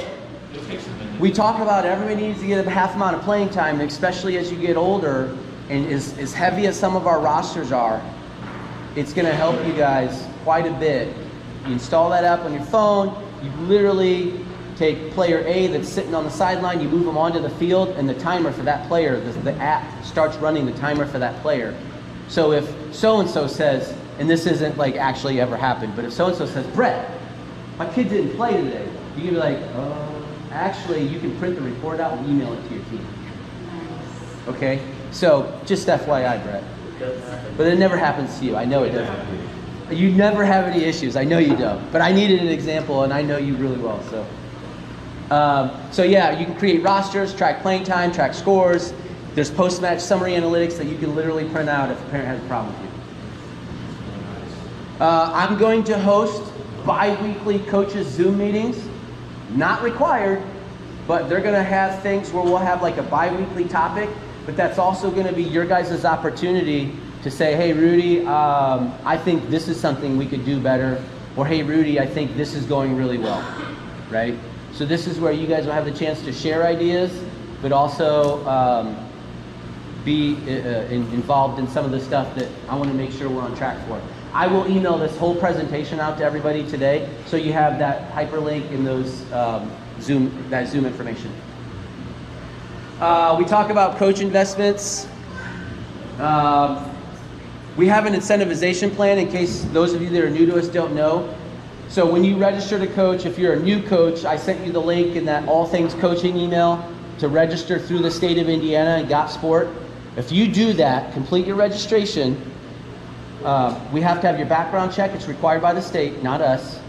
S1: we talk about everybody needs to get a half amount of playing time, especially as you get older, and as heavy as some of our rosters are, it's gonna help you guys quite a bit. You install that app on your phone, you literally take player A that's sitting on the sideline, you move them onto the field, and the timer for that player, the app starts running the timer for that player. So if so-and-so says, and this isn't like actually ever happened, but if so-and-so says, Brett, my kid didn't play today, you can be like, actually, you can print the report out and email it to your team. Okay? So just FYI, Brett. But it never happens to you. I know it doesn't. You never have any issues. I know you don't. But I needed an example, and I know you really well. So yeah, you can create rosters, track playing time, track scores. There's post-match summary analytics that you can literally print out if a parent has a problem with you. I'm going to host bi-weekly coaches Zoom meetings. Not required, but they're going to have things where we'll have like a bi-weekly topic, but that's also going to be your guys' opportunity to say, hey, Rudy, I think this is something we could do better, or hey, Rudy, I think this is going really well, right? So this is where you guys will have the chance to share ideas, but also be involved in some of the stuff that I want to make sure we're on track for. I will email this whole presentation out to everybody today, so you have that hyperlink in those Zoom information. We talk about coach investments. We have an incentivization plan in case those of you that are new to us don't know. So when you register to coach, if you're a new coach, I sent you the link in that All Things Coaching email to register through the state of Indiana and Got Sport. If you do that, complete your registration, we have to have your background check. It's required by the state, not us.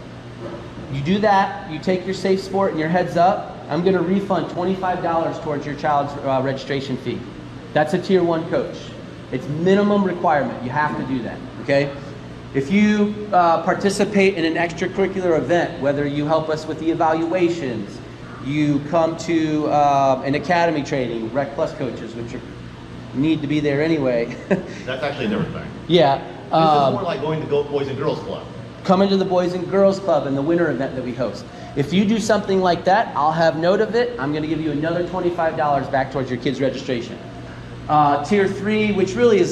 S1: You do that, you take your safe sport and your heads up, I'm going to refund $25 towards your child's registration fee. That's a tier 1 coach. It's minimum requirement. You have to do that, okay? If you participate in an extracurricular event, whether you help us with the evaluations, you come to an academy training, Rec Plus coaches, which need to be there anyway.
S4: That's actually a different thing.
S1: Yeah.
S4: This is more like going to Boys and Girls Club.
S1: Come into the Boys and Girls Club and the winter event that we host. If you do something like that, I'll have note of it. I'm going to give you another $25 back towards your kid's registration. Tier 3, which really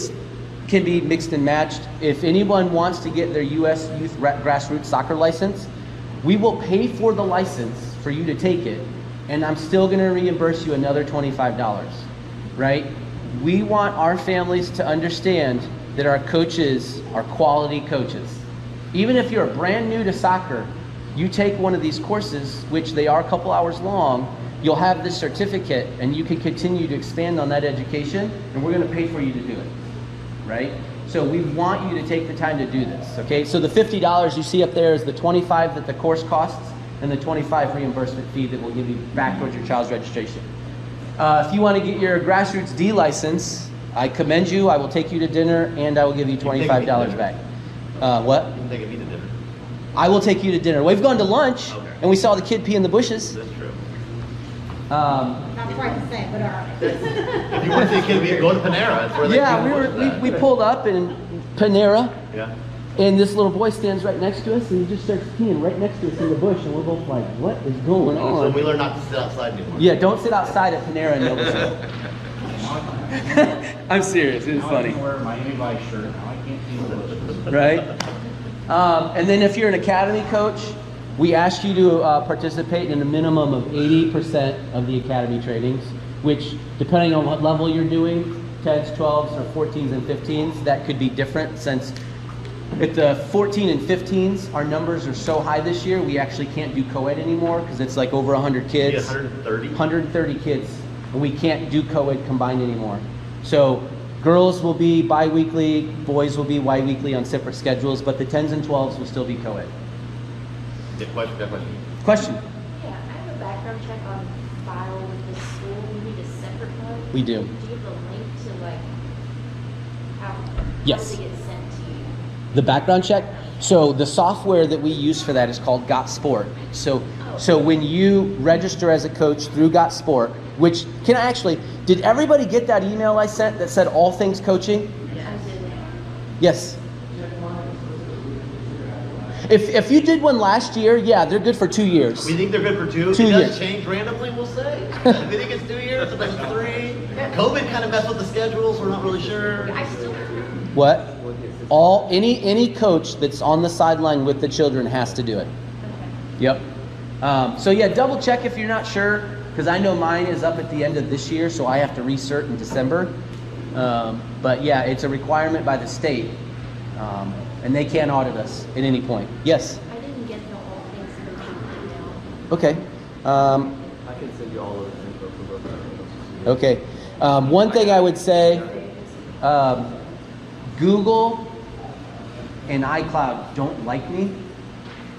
S1: can be mixed and matched. If anyone wants to get their U.S. Youth Grassroots Soccer license, we will pay for the license for you to take it, and I'm still going to reimburse you another $25, right? We want our families to understand that our coaches are quality coaches. Even if you're brand new to soccer, you take one of these courses, which they are a couple hours long, you'll have this certificate and you can continue to expand on that education, and we're going to pay for you to do it, right? So we want you to take the time to do this, okay? So the $50 you see up there is the $25 that the course costs and the $25 reimbursement fee that we'll give you back towards your child's registration. If you want to get your Grassroots D license, I commend you. I will take you to dinner and I will give you $25 back. What?
S4: You can take me to dinner.
S1: I will take you to dinner. We've gone to lunch,
S4: Okay.
S1: and we saw the kid pee in the bushes.
S4: That's true.
S5: Not quite the same, but all right.
S4: If you want to see a kid, go to Panera. That's where they
S1: Yeah, we pulled up in Panera.
S4: Yeah.
S1: And this little boy stands right next to us, and he just starts peeing right next to us in the bush, and we're both like, what is going
S4: So
S1: on?
S4: we learn not to sit outside anymore.
S1: Yeah, don't sit outside at Panera in Noblesville. I'm serious, it's
S3: Now I
S1: funny.
S3: can wear my Miami Vice shirt. Now I can't see the bushes.
S1: Right? And then if you're an academy coach, we ask you to participate in a minimum of 80% of the academy trainings, which depending on what level you're doing, 10s, 12s, or 14s and 15s, that could be different since at the 14 and 15s, our numbers are so high this year, we actually can't do co-ed anymore because it's like over 100 kids.
S4: 130?
S1: 130 kids, and we can't do co-ed combined anymore. So girls will be bi-weekly, boys will be bi-weekly on separate schedules, but the 10s and 12s will still be co-ed.
S4: Good question, good question.
S1: Question?
S7: Yeah, I have a background check on file with the school. We need a separate one.
S1: We do.
S7: Do you have the link to like how
S1: Yes.
S7: does it get sent to you?
S1: The background check? So the software that we use for that is called Got Sport. So when you register as a coach through Got Sport, which can I actually, did everybody get that email I sent that said all things coaching?
S7: I did.
S1: Yes. If you did one last year, yeah, they're good for 2 years.
S4: We think they're good for 2.
S1: 2
S4: It
S1: years.
S4: does change randomly, we'll say. We think it's 2 years, sometimes 3. COVID kind of messed with the schedules, we're not really sure.
S7: I still
S1: What? Any coach that's on the sideline with the children has to do it. Yep. So yeah, double check if you're not sure, because I know mine is up at the end of this year, so I have to recert in December. But yeah, it's a requirement by the state, and they can't audit us at any point. Yes.
S7: I didn't get the all things coaching down.
S1: Okay.
S8: I can send you all of the info for both of them.
S1: Okay. One thing I would say, Google and iCloud don't like me.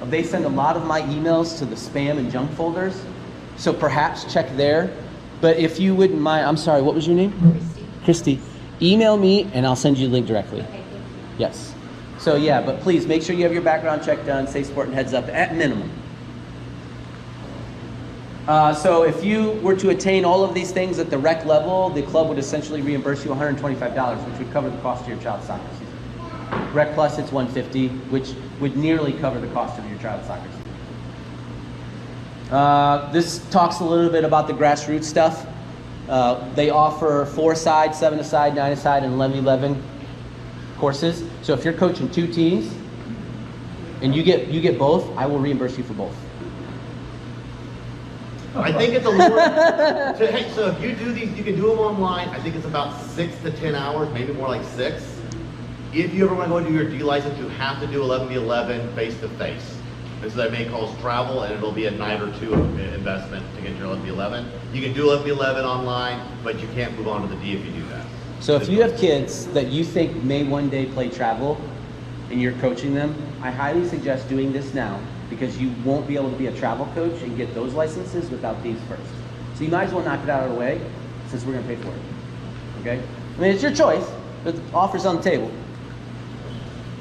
S1: They send a lot of my emails to the spam and junk folders, so perhaps check there. But if you wouldn't mind, I'm sorry, what was your name? Christy. Email me and I'll send you the link directly.
S7: Okay, thank you.
S1: Yes. So yeah, but please make sure you have your background check done, Safe Sport and Heads Up at minimum. So if you were to attain all of these things at the rec level, the club would essentially reimburse you $125, which would cover the cost of your child's soccer season. Rec Plus, it's $150, which would nearly cover the cost of your child's soccer season. This talks a little bit about the grassroots stuff. They offer 4-a-side, 7-a-side, 9-a-side, and 11 courses. So if you're coaching 2 teams and you get both, I will reimburse you for both.
S4: I think it's a little, so if you do these, you can do them online. I think it's about 6 to 10 hours, maybe more like 6. If you ever want to go and do your D license, you have to do 11v11 face-to-face. And so that may cost travel, and it'll be a night or 2 of investment to get your 11v11. You can do 11v11 online, but you can't move on to the D if you do that.
S1: So if you have kids that you think may one day play travel and you're coaching them, I highly suggest doing this now, because you won't be able to be a travel coach and get those licenses without these first. So you might as well knock it out of the way since we're going to pay for it. Okay? I mean, it's your choice, but the offer's on the table.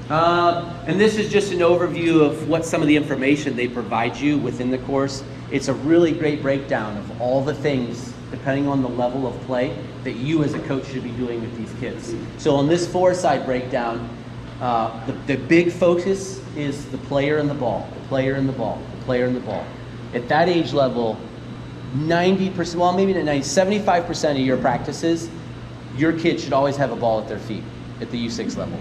S1: And this is just an overview of what some of the information they provide you within the course. It's a really great breakdown of all the things, depending on the level of play, that you as a coach should be doing with these kids. So on this 4-side breakdown, the big focus is the player and the ball, the player and the ball, the player and the ball. At that age level, 90%, well maybe not 90, 75% of your practices, your kid should always have a ball at their feet at the U6 level.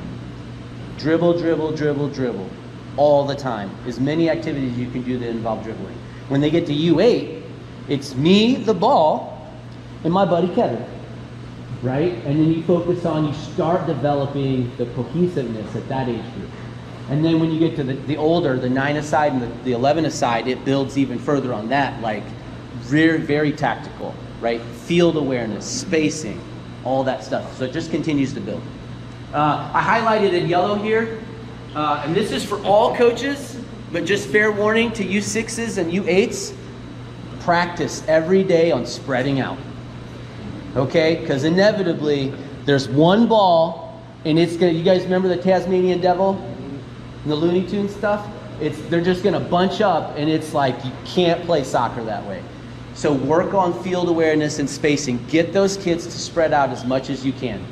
S1: Dribble, dribble, dribble, dribble, all the time. As many activities you can do that involve dribbling. When they get to U8, it's me, the ball, and my buddy Kevin, right? And then you focus on, you start developing the cohesiveness at that age group. And then when you get to the older, the 9-a-side and the 11-a-side, it builds even further on that, like very, very tactical, right? Field awareness, spacing, all that stuff. So it just continues to build. I highlighted in yellow here, and this is for all coaches, but just fair warning to U6s and U8s, practice every day on spreading out. Okay? Because inevitably, there's one ball, and it's gonna, you guys remember the Tasmanian Devil and the Looney Tunes stuff? They're just gonna bunch up, and it's like you can't play soccer that way. So work on field awareness and spacing. Get those kids to spread out as much as you can.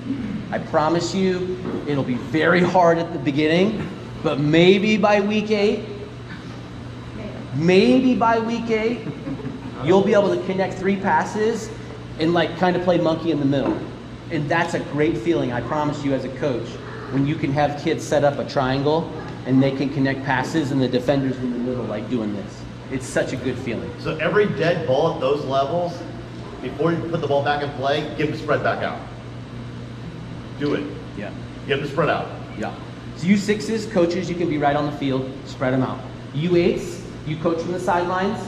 S1: I promise you, it'll be very hard at the beginning, But maybe by week 8, you'll be able to connect 3 passes and like kind of play monkey in the middle. And that's a great feeling, I promise you, as a coach, when you can have kids set up a triangle and they can connect passes and the defender's in the middle like doing this. It's such a good feeling.
S4: So every dead ball at those levels, before you put the ball back in play, give them spread back out. Do it.
S1: Yeah.
S4: Give them spread out.
S1: Yeah. So U6s, coaches, you can be right on the field, spread them out. U8s, you coach from the sidelines.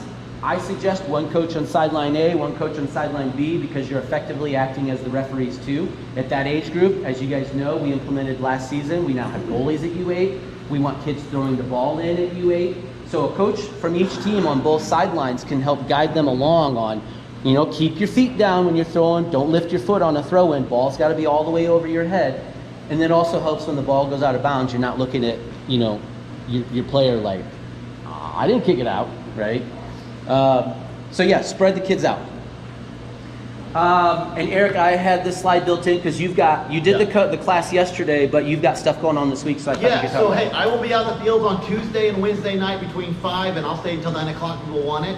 S1: I suggest one coach on sideline A, one coach on sideline B, because you're effectively acting as the referees too. At that age group, as you guys know, we implemented last season, we now have goalies at U8. We want kids throwing the ball in at U8. So a coach from each team on both sidelines can help guide them along on, you know, keep your feet down when you're throwing, don't lift your foot on a throw-in. Ball's got to be all the way over your head. And then also helps when the ball goes out of bounds, you're not looking at, you know, your player like, I didn't kick it out, right? So yeah, spread the kids out. And Eric, I had this slide built in because you did the class yesterday, but you've got stuff going on this week, so I thought you could talk about it.
S4: I will be out in the field on Tuesday and Wednesday night between 5, and I'll stay until 9 o'clock if people want it.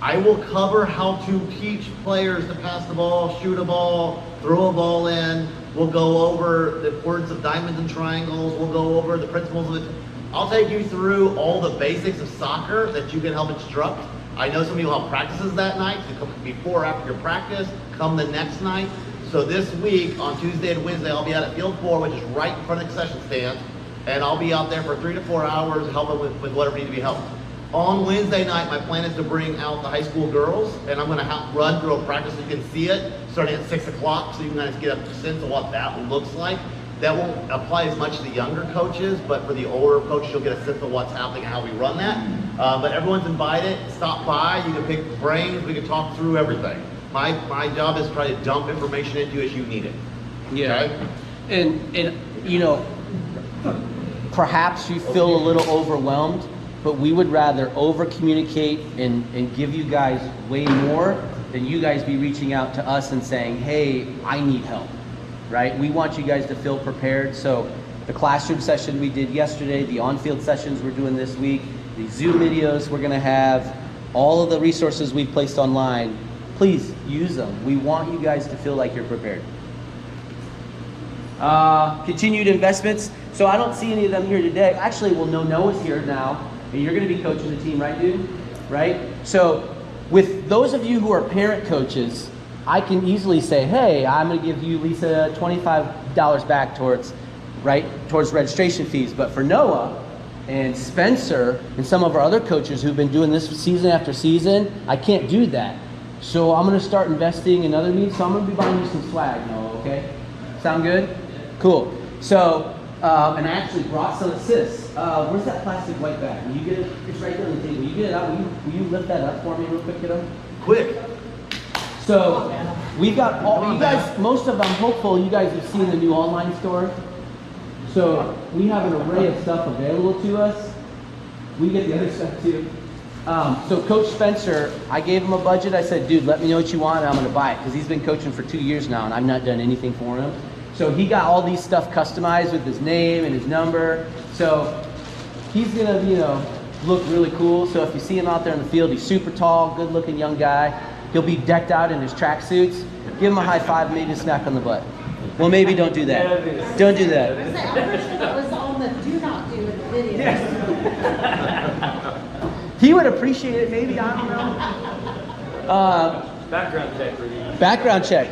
S4: I will cover how to teach players to pass the ball, shoot a ball, throw a ball in. We'll go over the importance of diamonds and triangles. We'll go over the principles of it. I'll take you through all the basics of soccer that you can help instruct. I know some people have practices that night, so come before or after your practice, come the next night. So this week, on Tuesday and Wednesday, I'll be out at Field 4, which is right in front of the concession stand, and I'll be out there for 3 to 4 hours helping with whatever needs to be helped. On Wednesday night, my plan is to bring out the high school girls, and I'm gonna run through a practice so you can see it, starting at 6 o'clock, so you can kind of get a sense of what that looks like. That won't apply as much to the younger coaches, but for the older coaches, you'll get a sense of what's happening and how we run that. But everyone's invited. Stop by. You can pick brains. We can talk through everything. My job is to try to dump information into you as you need it.
S1: Yeah.
S4: Okay?
S1: And you know, perhaps you feel a little overwhelmed, but we would rather over communicate and give you guys way more than you guys be reaching out to us and saying, hey, I need help. Right? We want you guys to feel prepared. So the classroom session we did yesterday, the on-field sessions we're doing this week, the Zoom videos we're going to have, all of the resources we've placed online, please use them. We want you guys to feel like you're prepared. Continued investments. So I don't see any of them here today. Actually, well, Noah's here now, and you're going to be coaching the team, right, dude? Right? So with those of you who are parent coaches, I can easily say, hey, I'm going to give you, Lisa, $25 back towards registration fees. But for Noah and Spencer and some of our other coaches who've been doing this season after season, I can't do that. So I'm going to start investing in other means. So I'm going to be buying you some swag, Noah, okay? Sound good? Cool. So, and I actually brought some assists. Where's that plastic white bag? Will you get it? It's right there on the table. Will you get it out? Will you lift that up for me real quick, kiddo?
S4: Quick.
S1: So we've got all, you guys, most of them, hopeful you guys have seen the new online store. So we have an array of stuff available to us. We get the other stuff too. So Coach Spencer, I gave him a budget. I said, dude, let me know what you want and I'm going to buy it, because he's been coaching for 2 years now and I've not done anything for him. So he got all these stuff customized with his name and his number. So he's going to, you know, look really cool. So if you see him out there in the field, he's super tall, good looking young guy. He'll be decked out in his tracksuits. Give him a high five, maybe a smack on the butt. Well, maybe don't do that. Don't do that.
S5: I'm pretty sure that was on the do not do in the video.
S1: He would appreciate it, maybe, I don't know.
S8: Background check for you.
S1: Background check.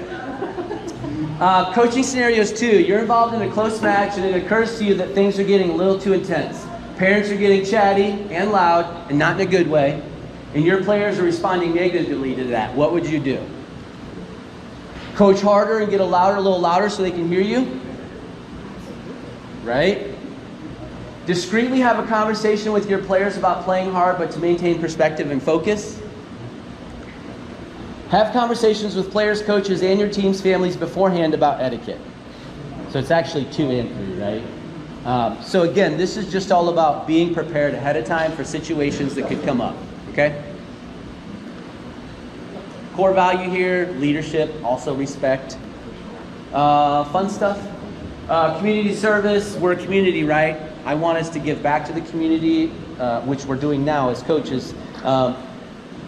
S1: Coaching scenarios 2. You're involved in a close match and it occurs to you that things are getting a little too intense. Parents are getting chatty and loud and not in a good way, and your players are responding negatively to that. What would you do? Coach harder and get a little louder so they can hear you? Right? Discreetly have a conversation with your players about playing hard but to maintain perspective and focus? Have conversations with players, coaches, and your team's families beforehand about etiquette. So it's actually 2 and 3, right? So again, this is just all about being prepared ahead of time for situations that could come up, okay? Core value here, leadership, also respect. Fun stuff. Community service, we're a community, right? I want us to give back to the community, which we're doing now as coaches.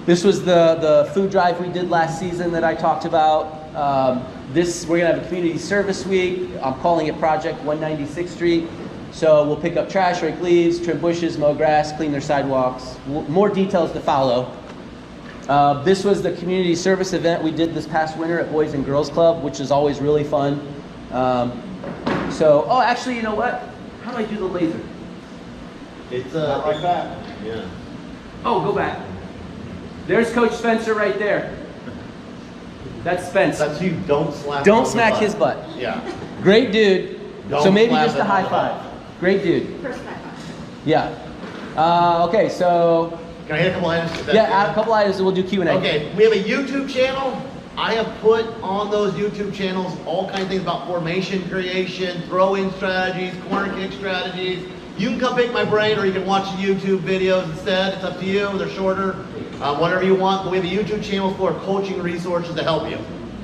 S1: This was the food drive we did last season that I talked about. We're gonna have a community service week. I'm calling it Project 196th Street. So we'll pick up trash, rake leaves, trim bushes, mow grass, clean their sidewalks. More details to follow. This was the community service event we did this past winter at Boys and Girls Club, which is always really fun. Oh, actually, you know what? How do I do the laser?
S4: It's
S2: Not like that.
S4: yeah.
S1: Oh, go back. There's Coach Spencer right there. That's Spence.
S4: That's you. Don't slap. him
S1: Don't
S4: on the
S1: smack his butt.
S4: Yeah.
S1: Great dude.
S4: Don't
S1: So maybe
S4: slap
S1: just a
S4: him on
S1: high
S4: the
S1: five.
S4: butt.
S1: Great dude.
S5: First high five.
S1: Yeah. Okay, so
S4: Can I hit a couple items? Is that
S1: yeah,
S4: good?
S1: add a couple items and we'll do Q&A.
S4: Okay, we have a YouTube channel. I have put on those YouTube channels all kinds of things about formation creation, throw-in strategies, corner kick strategies. You can come pick my brain or you can watch the YouTube videos instead. It's up to you. They're shorter, whatever you want. But we have a YouTube channel for coaching resources to help you.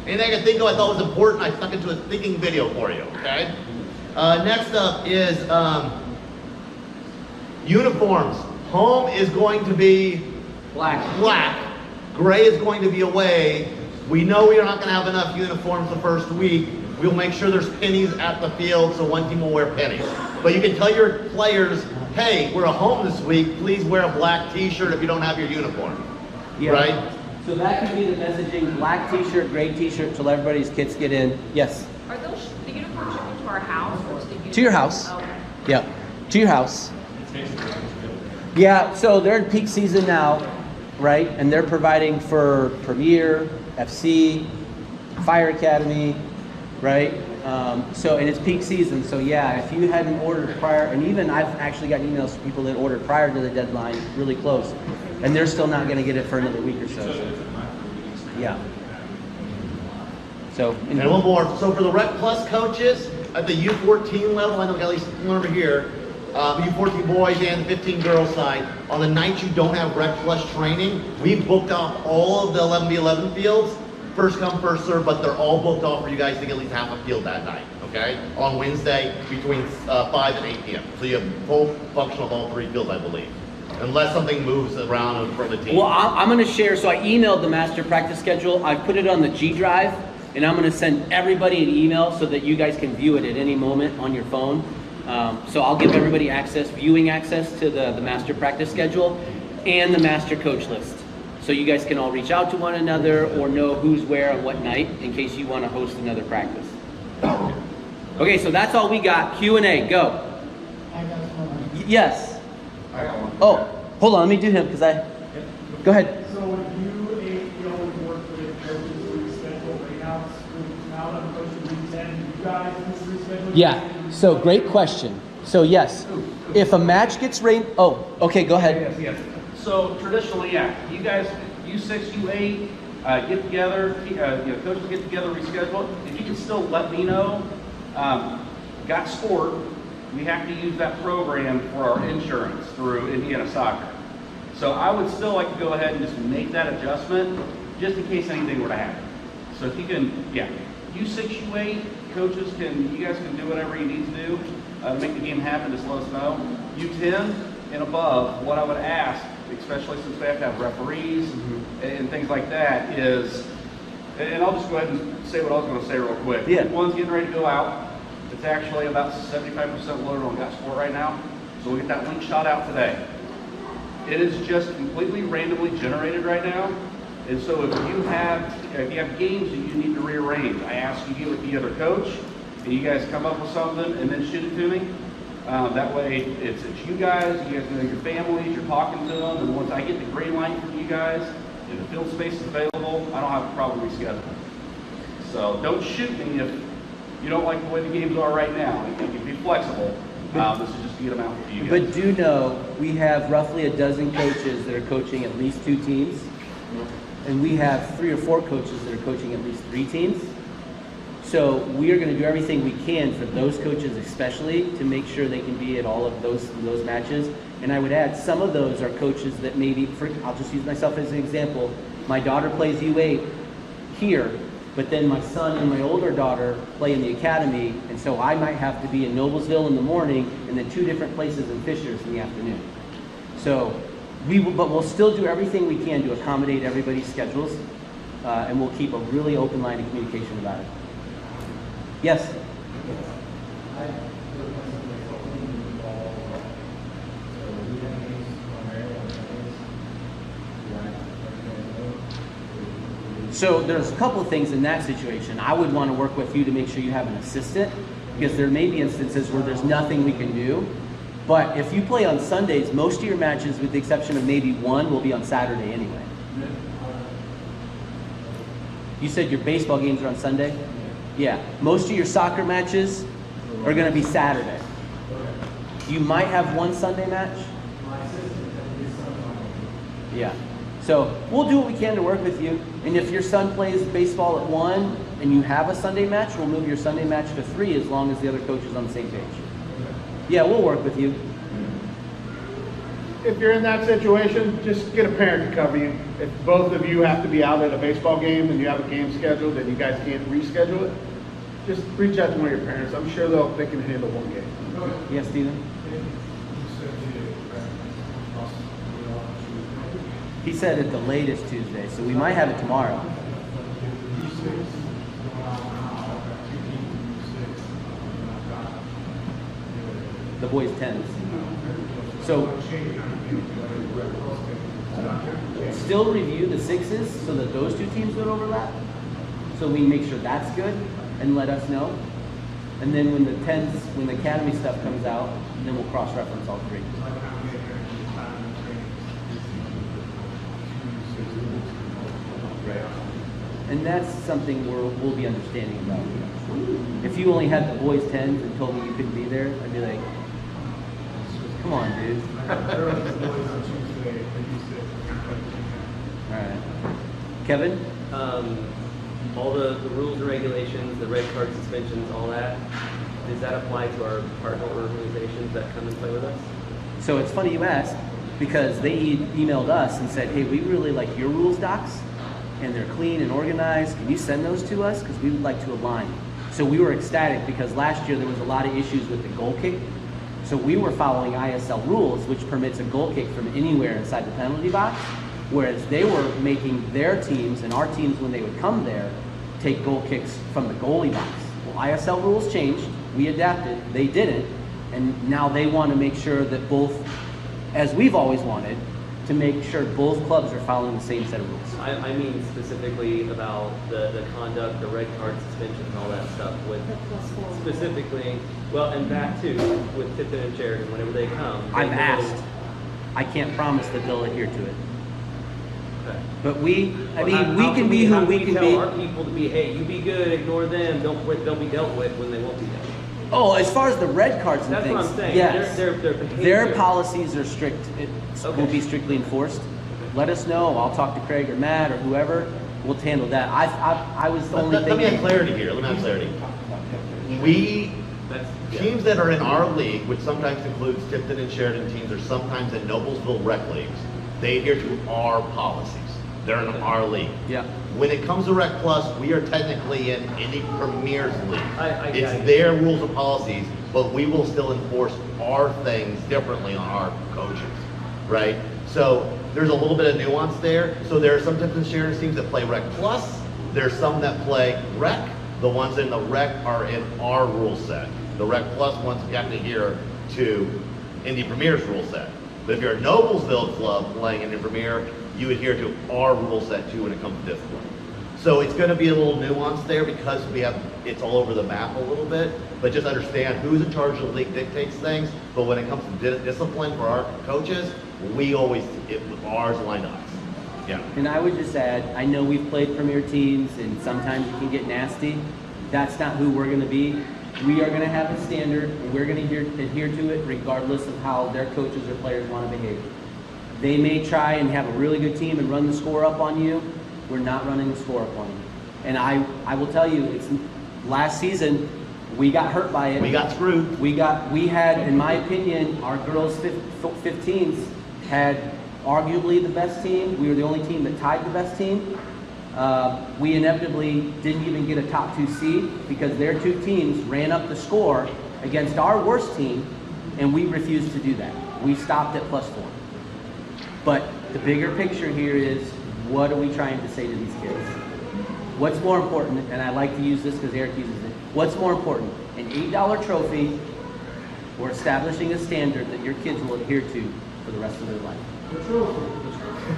S4: Anything I could think of I thought was important, I stuck into a thinking video for you, okay? Next up is uniforms. Home is going to be black. Gray is going to be away. We know we are not going to have enough uniforms the first week. We'll make sure there's pennies at the field, so one team will wear pennies. But you can tell your players, hey, we're at home this week. Please wear a black t-shirt if you don't have your uniform.
S1: Yeah.
S4: Right?
S1: So that could be the messaging, black t-shirt, gray t-shirt, till everybody's kits get in. Yes.
S7: Are those, the uniforms shipping to our house or to the uniform?
S1: To your house.
S7: Oh, okay.
S1: Yeah, to your house. Yeah, so they're in peak season now, right? And they're providing for Premier, FC, Fire Academy, right? And it's peak season. So yeah, if you hadn't ordered prior, and even I've actually gotten emails from people that ordered prior to the deadline, really close, and they're still not going to get it for another week or so. Yeah. So.
S4: And one more. So for the Rec Plus coaches at the U14 level, I know we got at least one over here. U14 boys and the 15 girls side. On the nights you don't have Rec Plus training, we booked off all of the 11v11 fields. First come, first serve, but they're all booked off for you guys to get at least half a field that night, okay? On Wednesday between 5 and 8 p.m. So you have full function of all three fields, I believe. Unless something moves around for the team.
S1: Well, I'm going to share. So I emailed the master practice schedule. I put it on the G Drive, and I'm going to send everybody an email so that you guys can view it at any moment on your phone. So I'll give everybody viewing access to the master practice schedule and the master coach list. So you guys can all reach out to one another or know who's where on what night in case you want to host another practice. Okay, so that's all we got. Q&A, go.
S5: I got one.
S1: Yes. Oh, hold on, let me do him because go ahead.
S6: So when you always work with coaches who reschedule breakouts, now that I'm coaching week 10, you guys reschedule?
S1: Yeah, so great question. So yes, if a match gets okay, go ahead.
S3: Yes. So traditionally, yeah, you guys, U6, U8, get together, coaches get together, reschedule. If you can still let me know, got sport, we have to use that program for our insurance through Indiana Soccer. So I would still like to go ahead and just make that adjustment, just in case anything were to happen. So if you can, yeah, U6, U8, coaches you guys can do whatever you need to do to make the game happen, just let us know. U10 and above, what I would ask, especially since we have to have referees and things like that, is, and I'll just go ahead and say what I was going to say real quick.
S1: Yeah.
S3: One's getting ready to go out. It's actually about 75% loaded on Got Sport right now. So we'll get that link shot out today. It is just completely randomly generated right now. And so if you have games that you need to rearrange, I ask you to get with the other coach and you guys come up with something and then shoot it to me. That way it's you guys know your families, you're talking to them, and once I get the green light from you guys, if the field space is available, I don't have a problem rescheduling. So don't shoot me if you don't like the way the games are right now. You can be flexible. This is just to get them out for you guys.
S1: But do know, we have roughly a dozen coaches that are coaching at least 2 teams. And we have 3 or 4 coaches that are coaching at least 3 teams. So we are going to do everything we can for those coaches especially to make sure they can be at all of those matches. And I would add, some of those are coaches that maybe, I'll just use myself as an example. My daughter plays U8 here, But then my son and my older daughter play in the academy, and so I might have to be in Noblesville in the morning and then 2 different places in Fishers in the afternoon. So but we'll still do everything we can to accommodate everybody's schedules, and we'll keep a really open line of communication about it. Yes? So there's a couple of things in that situation. I would want to work with you to make sure you have an assistant, because there may be instances where there's nothing we can do. But if you play on Sundays, most of your matches, with the exception of maybe one, will be on Saturday anyway. You said your baseball games are on Sunday? Yeah. Most of your soccer matches are going to be Saturday. You might have one Sunday match? Yeah. So we'll do what we can to work with you. And if your son plays baseball at 1 and you have a Sunday match, we'll move your Sunday match to 3 as long as the other coach is on the same page. Yeah, we'll work with you.
S2: If you're in that situation, just get a parent to cover you. If both of you have to be out at a baseball game and you have a game scheduled and you guys can't reschedule it, just reach out to one of your parents. I'm sure they can handle one game.
S1: Yes, Stephen? He said at the latest Tuesday, so we might have it tomorrow. The boys' 10s. So still review the 6s so that those 2 teams would overlap. So we make sure that's good and let us know. And then when the 10s, when the academy stuff comes out, then we'll cross-reference all 3. And that's something we'll be understanding about. If you only had the boys' 10s and told me you couldn't be there, I'd be like, come on, dude. All right. Kevin?
S8: All the rules and regulations, the red card suspensions, all that, does that apply to our partner organizations that come and play with us?
S1: So it's funny you asked, because they emailed us and said, hey, we really like your rules docs, and they're clean and organized. Can you send those to us? Because we would like to align. So we were ecstatic because last year there was a lot of issues with the goal kick. So we were following ISL rules, which permits a goal kick from anywhere inside the penalty box, whereas they were making their teams and our teams, when they would come there, take goal kicks from the goalie box. Well, ISL rules changed. We adapted. They didn't. And now they want to make sure that both, as we've always wanted, to make sure both clubs are following the same set of rules.
S8: I mean specifically about the conduct, the red card suspensions, all that stuff. With specifically, well, and that too, with Tipton and Sheridan, whenever they come.
S1: I've asked. I can't promise that they'll adhere to it.
S8: Okay.
S1: But we
S8: How
S1: can be who we can
S8: tell
S1: be.
S8: our people to be, hey, you be good, ignore them, they'll be dealt with when they won't be dealt with.
S1: Oh, as far as the red cards and
S8: That's
S1: things,
S8: what I'm saying.
S1: yes.
S8: Their behavior.
S1: Their policies are strict. It will
S8: Okay.
S1: be strictly enforced. Let us know. I'll talk to Craig or Matt or whoever. We'll handle that. I was only
S4: Let me
S1: thinking.
S4: have clarity here. Let me have clarity. We, teams that are in our league, which sometimes includes Tipton and Sheridan teams, or sometimes in Noblesville rec leagues, they adhere to our policies. They're in our league.
S1: Yeah.
S4: When it comes to Rec Plus, we are technically in any Premier's league. It's
S8: I-
S4: their rules and policies, but we will still enforce our things differently on our coaches, right? So there's a little bit of nuance there. So there are some Tipton Sheridan teams that play Rec Plus. There's some that play Rec. The ones in the Rec are in our rule set. The Rec Plus ones you have to adhere to Indy Premier's rule set. But if you're a Noblesville club playing in the Premier, you adhere to our rule set too when it comes to discipline. So it's going to be a little nuance there because it's all over the map a little bit. But just understand who's in charge of the league dictates things. But when it comes to discipline for our coaches, ours aligned to us. Yeah.
S1: And I would just add, I know we've played Premier teams and sometimes it can get nasty. That's not who we're going to be. We are going to have a standard and we're going to adhere to it regardless of how their coaches or players want to behave. They may try and have a really good team and run the score up on you. We're not running the score up on you. And I will tell you, it's last season, we got hurt by it.
S4: We got screwed.
S1: We had, in my opinion, our girls 15s had arguably the best team. We were the only team that tied the best team. We inevitably didn't even get a top 2 seed because their 2 teams ran up the score against our worst team, and we refused to do that. We stopped at +4. But the bigger picture here is, what are we trying to say to these kids? What's more important, and I like to use this because Eric uses it, what's more important, an $8 trophy or establishing a standard that your kids will adhere to for the rest of their life?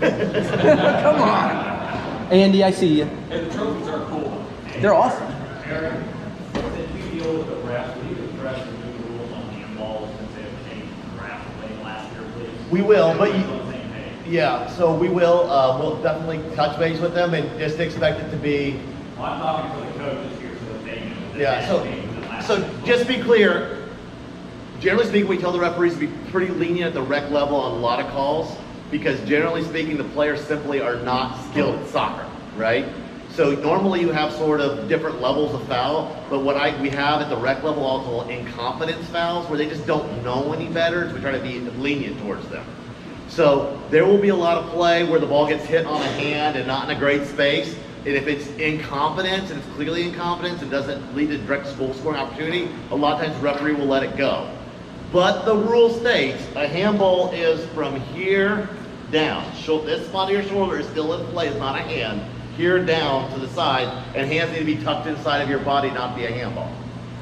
S1: Come on. Andy, I see you.
S9: And the trophies are cool.
S1: They're awesome.
S10: Eric, since we deal with the refs, we need to address the new rules on handballs since they have changed the draft late last year, please.
S4: We will, but
S10: Everyone's on the same page.
S4: yeah, so we will, we'll definitely touch base with them and just expect it to be,
S10: Well, I'm talking for the coaches here so that they know. that
S4: yeah,
S10: they
S4: so,
S10: changed it last
S4: so
S10: year.
S4: just be clear, generally speaking, we tell the referees to be pretty lenient at the rec level on a lot of calls, because generally speaking, the players simply are not skilled at soccer, right? So normally you have sort of different levels of foul, but what we have at the rec level also incompetence fouls, where they just don't know any better, so we try to be lenient towards them. So there will be a lot of play where the ball gets hit on a hand and not in a great space, and if it's incompetence, and it's clearly incompetence, and doesn't lead to direct goal scoring opportunity, a lot of times the referee will let it go. But the rule states a handball is from here down. This spot of your shoulder is still in play, it's not a hand. Here down to the side, and hands need to be tucked inside of your body, not be a handball.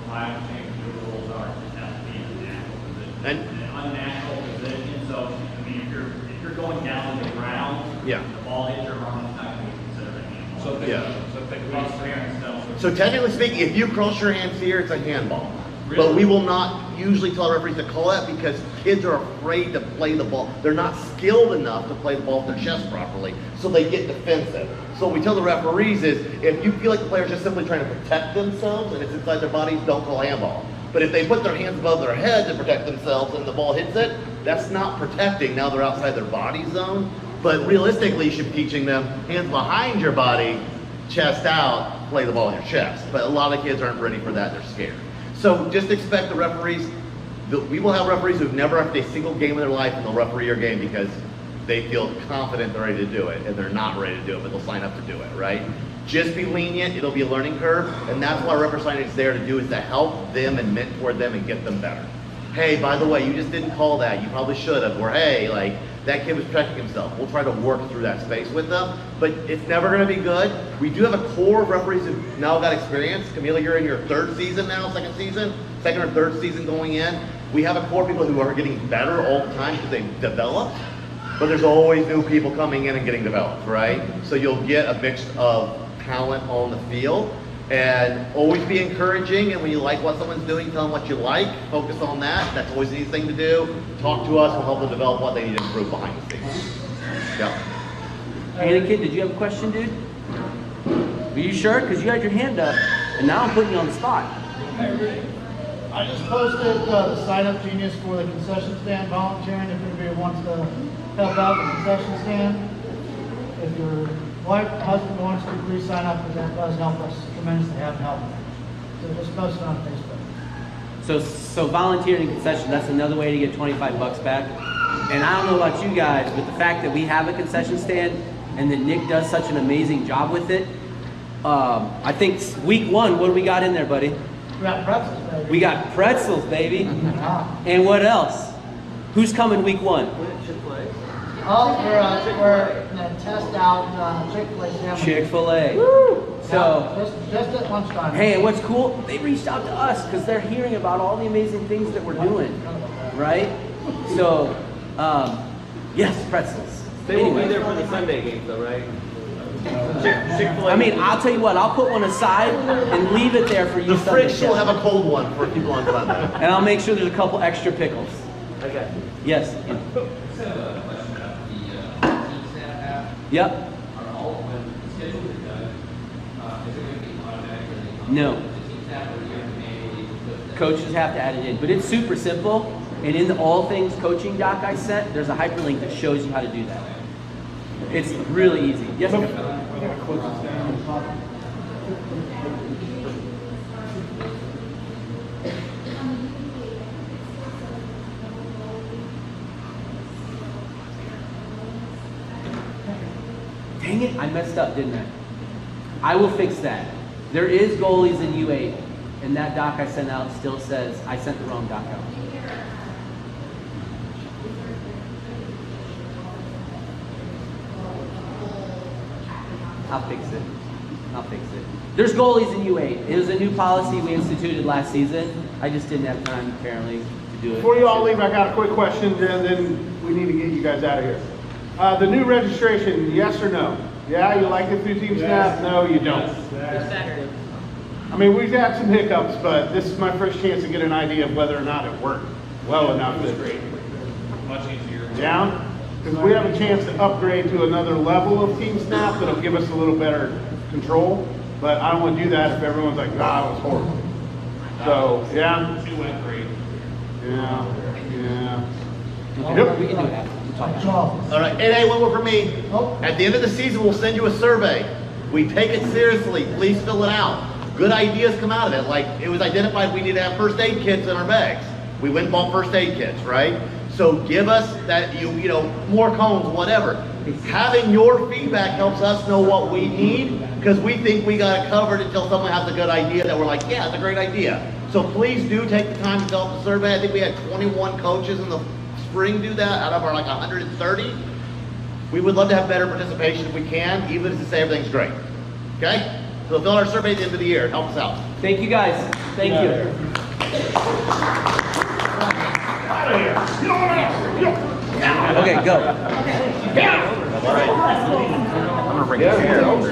S10: My understanding of the rules are it has to be in a natural position.
S4: And-
S10: An unnatural position, so, I mean, if you're going down to the ground,
S4: Yeah.
S10: the ball hits your arm, it's not going to be considered a handball.
S9: So they,
S4: Yeah.
S9: so they
S10: Cross your hands, no.
S4: So technically speaking, if you cross your hands here, it's a handball. But we will not usually tell referees to call that because kids are afraid to play the ball. They're not skilled enough to play the ball with their chest properly, so they get defensive. So what we tell the referees is, if you feel like the player's just simply trying to protect themselves and it's inside their bodies, don't call handball. But if they put their hands above their head to protect themselves and the ball hits it, that's not protecting. Now they're outside their body zone. But realistically, you should be teaching them hands behind your body, chest out, play the ball in your chest. But a lot of kids aren't ready for that, they're scared. So just expect the referees, we will have referees who've never had a single game in their life and they'll referee your game because they feel confident they're ready to do it, and they're not ready to do it, but they'll sign up to do it, right? Just be lenient, it'll be a learning curve, and that's what referee signing is there to do, is to help them and mentor them and get them better. Hey, by the way, you just didn't call that, you probably should have, or hey, like, that kid was protecting himself. We'll try to work through that space with them, but it's never gonna be good. We do have a core of referees who've now got experience. Camila, you're in your third season now, second or third season going in. We have a core of people who are getting better all the time because they've developed, but there's always new people coming in and getting developed, right? So you'll get a mix of talent on the field, and always be encouraging, and when you like what someone's doing, tell them what you like, focus on that. That's always the easy thing to do. Talk to us, we'll help them develop what they need to improve behind the scenes. Yeah.
S1: Hey, kid, did you have a question, dude? Are you sure? Because you had your hand up, and now I'm putting you on the spot.
S11: I just posted the sign-up genius for the concession stand volunteering if anybody wants to help out the concession stand. If your wife, husband wants to, please sign up, because that does help us tremendously, have help. So just post it on Facebook.
S1: So volunteering concession, that's another way to get 25 bucks back. And I don't know about you guys, but the fact that we have a concession stand and that Nick does such an amazing job with it, I think week 1, what do we got in there, buddy?
S11: We got pretzels, baby.
S1: We got pretzels, baby.
S11: Yeah.
S1: And what else? Who's coming week 1?
S8: Chick-fil-A.
S11: Oh, we're gonna test out Chick-fil-A sandwiches.
S1: Chick-fil-A. So,
S11: Just at lunchtime.
S1: hey, and what's cool? They reached out to us because they're hearing about all the amazing things that we're doing, right? So, yes, pretzels.
S8: They won't be there for the Sunday games though, right? Chick-fil-A.
S1: I mean, I'll tell you what, I'll put one aside and leave it there for you.
S4: The fridge
S1: Sunday.
S4: will have a cold one for people on Sunday.
S1: And I'll make sure there's a couple extra pickles.
S8: I got you.
S1: Yes.
S12: I just have a question about the team snap app.
S1: Yep.
S12: Are all, when the schedules are done, is it going to be automatically?
S1: No.
S12: The team snap, or do you have to manually put that?
S1: Coaches have to add it in, but it's super simple. And in the all things coaching doc I sent, there's a hyperlink that shows you how to do that. It's really easy. Yes.
S2: We gotta close this down.
S1: Dang it, I messed up, didn't I? I will fix that. There is goalies in U8, and that doc I sent out still says I sent the wrong doc out. I'll fix it. I'll fix it. There's goalies in U8. It was a new policy we instituted last season. I just didn't have time, apparently, to do it.
S2: Before you all leave, I got a quick question, and then we need to get you guys out of here. The new registration, yes or no? Yeah, you like it through Team Snap? No, you don't. I mean, we've had some hiccups, but this is my first chance to get an idea of whether or not it worked well enough.
S12: It was great. Much easier.
S2: Yeah? Because we have a chance to upgrade to another level of Team Snap that'll give us a little better control. But I don't want to do that if everyone's like, nah, it was horrible. So, yeah.
S12: Two went great.
S2: Yeah.
S1: We can do it after. We'll talk.
S4: All right, and hey, one more for me. At the end of the season, we'll send you a survey. We take it seriously. Please fill it out. Good ideas come out of it. Like, it was identified we need to have first aid kits in our bags. We went and bought first aid kits, right? So give us that, you know, more cones, whatever. Having your feedback helps us know what we need, because we think we got it covered until someone has a good idea that we're like, yeah, it's a great idea. So please do take the time to fill out the survey. I think we had 21 coaches in the spring do that out of our like 130. We would love to have better participation if we can, even if to say everything's great. Okay? So fill out our survey at the end of the year. Help us out.
S1: Thank you, guys. Thank you. Okay, go.
S4: I'm gonna bring a chair over.